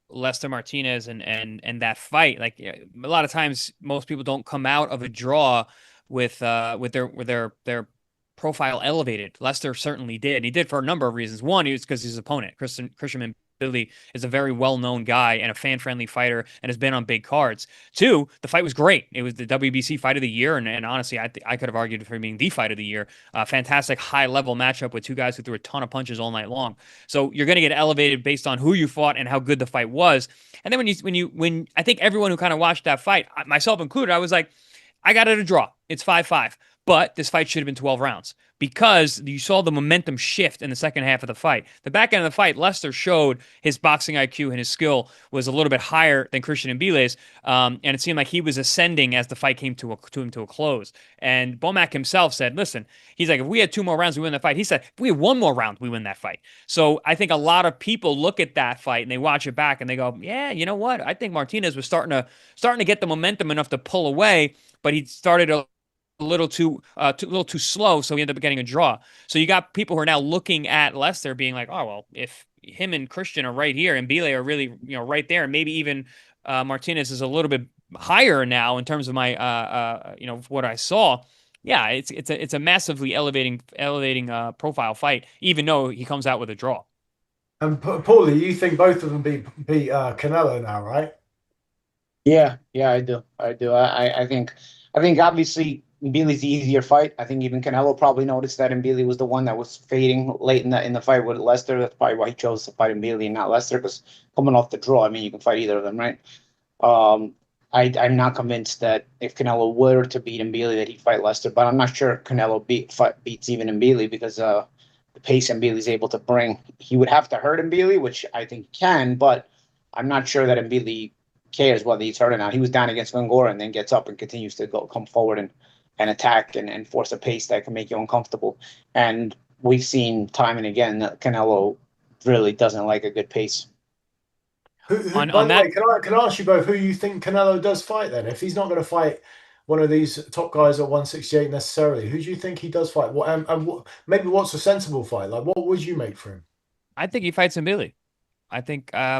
Lester Martinez and that fight. Like a lot of times, most people don't come out of a draw with their profile elevated. Lester certainly did. He did for a number of reasons. One, he was because his opponent, Christian Billy, is a very well-known guy and a fan-friendly fighter and has been on big cards. Two, the fight was great. It was the WBC fight of the year, and honestly, I could have argued for being the fight of the year. Fantastic high-level matchup with two guys who threw a ton of punches all night long. So you're going to get elevated based on who you fought and how good the fight was. And then when I think everyone who kind of watched that fight, myself included, I was like, I got it a draw. It's 5-5. But this fight should have been 12 rounds because you saw the momentum shift in the second half of the fight. The back end of the fight, Lester showed his boxing IQ and his skill was a little bit higher than Christian Mbile's, and it seemed like he was ascending as the fight came to a close. And Bomac himself said, listen, he's like, if we had 2 more rounds, we win that fight. He said, if we had 1 more round, we win that fight. So I think a lot of people look at that fight and they watch it back and they go, yeah, you know what? I think Martinez was starting to get the momentum enough to pull away, but he started a little too slow, so he ended up getting a draw. So you got people who are now looking at Lester being like, oh well, if him and Christian are right here and Mbile are really right there, and maybe even Martinez is a little bit higher now in terms of my what I saw. Yeah, it's a massively elevating profile fight, even though he comes out with a draw. And Paulie, you think both of them beat Canelo now, right? Yeah, I do. I think obviously Mbile's the easier fight. I think even Canelo probably noticed that Mbile was the one that was fading late in the fight with Lester. That's probably why he chose to fight Mbile and not Lester, because coming off the draw, I mean, you can fight either of them, right? I'm not convinced that if Canelo were to beat Mbile that he'd fight Lester, but I'm not sure Canelo beats even Mbile because the pace Mbile is able to bring. He would have to hurt Mbile, which I think he can, but I'm not sure that Mbile cares whether he's hurt or not. He was down against Munguia and then gets up and continues to come forward and attack and force a pace that can make you uncomfortable. And we've seen time and again that Canelo really doesn't like a good pace. By the way, can I ask you both who you think Canelo does fight then? If he's not going to fight one of these top guys at 168 necessarily, who do you think he does fight? Maybe what's a sensible fight? Like, what would you make for him? I think he fights Mbile. I think I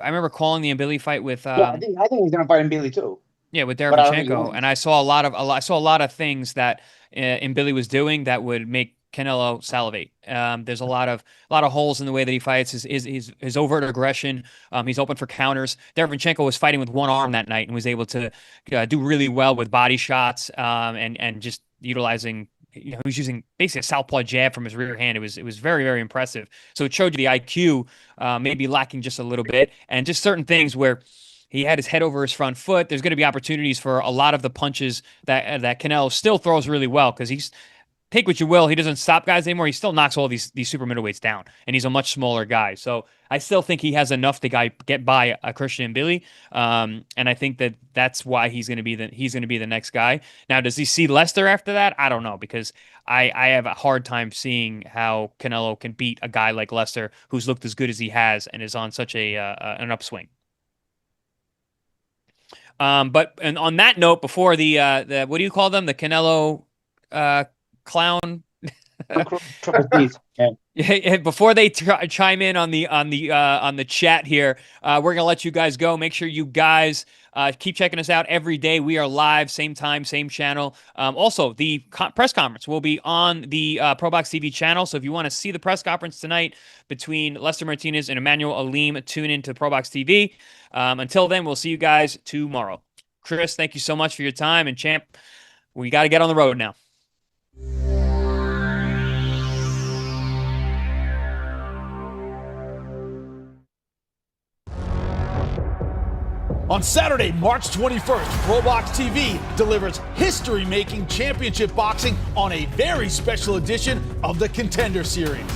remember calling the Mbile fight with. I think he's going to fight Mbile too. Yeah, with Derevyanchenko, and I saw a lot of things that Mbile was doing that would make Canelo salivate. There's a lot of holes in the way that he fights. His overt aggression. He's open for counters. Derevyanchenko was fighting with one arm that night and was able to do really well with body shots and just utilizing he was using basically a southpaw jab from his rear hand. It was very, very impressive. So it showed you the IQ maybe lacking just a little bit, and just certain things where he had his head over his front foot. There's going to be opportunities for a lot of the punches that Canelo still throws really well, because he's, take what you will, he doesn't stop guys anymore. He still knocks all these super middleweights down, and he's a much smaller guy. So I still think he has enough to get by a Christian Billy, and I think that's why he's going to be the next guy. Now, does he see Lester after that? I don't know, because I have a hard time seeing how Canelo can beat a guy like Lester, who's looked as good as he has and is on such an upswing. But and on that note, before the what do you call them? The Canelo clown. Before they chime in on the chat here, we're gonna let you guys go. Make sure you guys keep checking us out every day. We are live, same time, same channel. Also, the press conference will be on the Probox TV channel. So if you want to see the press conference tonight between Lester Martinez and Emmanuel Aleem, tune into Probox TV. Until then, we'll see you guys tomorrow. Chris, thank you so much for your time, and Champ, we got to get on the road now. On Saturday, March 21st, Probox TV delivers history-making championship boxing on a very special edition of the Contender Series.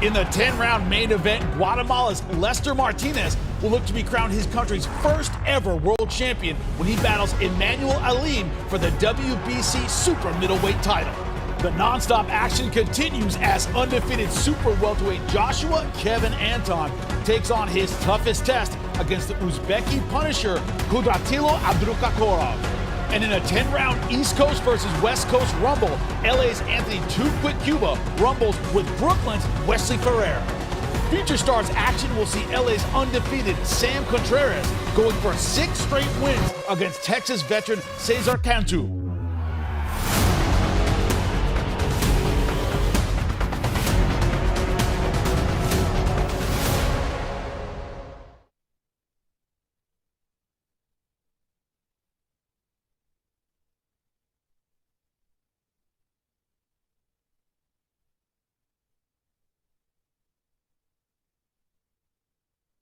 In the 10-round main event, Guatemala's Lester Martinez will look to be crowned his country's first ever world champion when he battles Emmanuel Aleem for the WBC super middleweight title. The non-stop action continues as undefeated super welterweight Joshua Kevin Anton takes on his toughest test against the Uzbeki Punisher Kudratilo Abdulkakorov. And in a 10-round East Coast versus West Coast rumble, LA's Anthony Too Quick Cuba rumbles with Brooklyn's Wesley Ferrer. Future Stars action will see LA's undefeated Sam Contreras going for 6 straight wins against Texas veteran Cesar Cantu.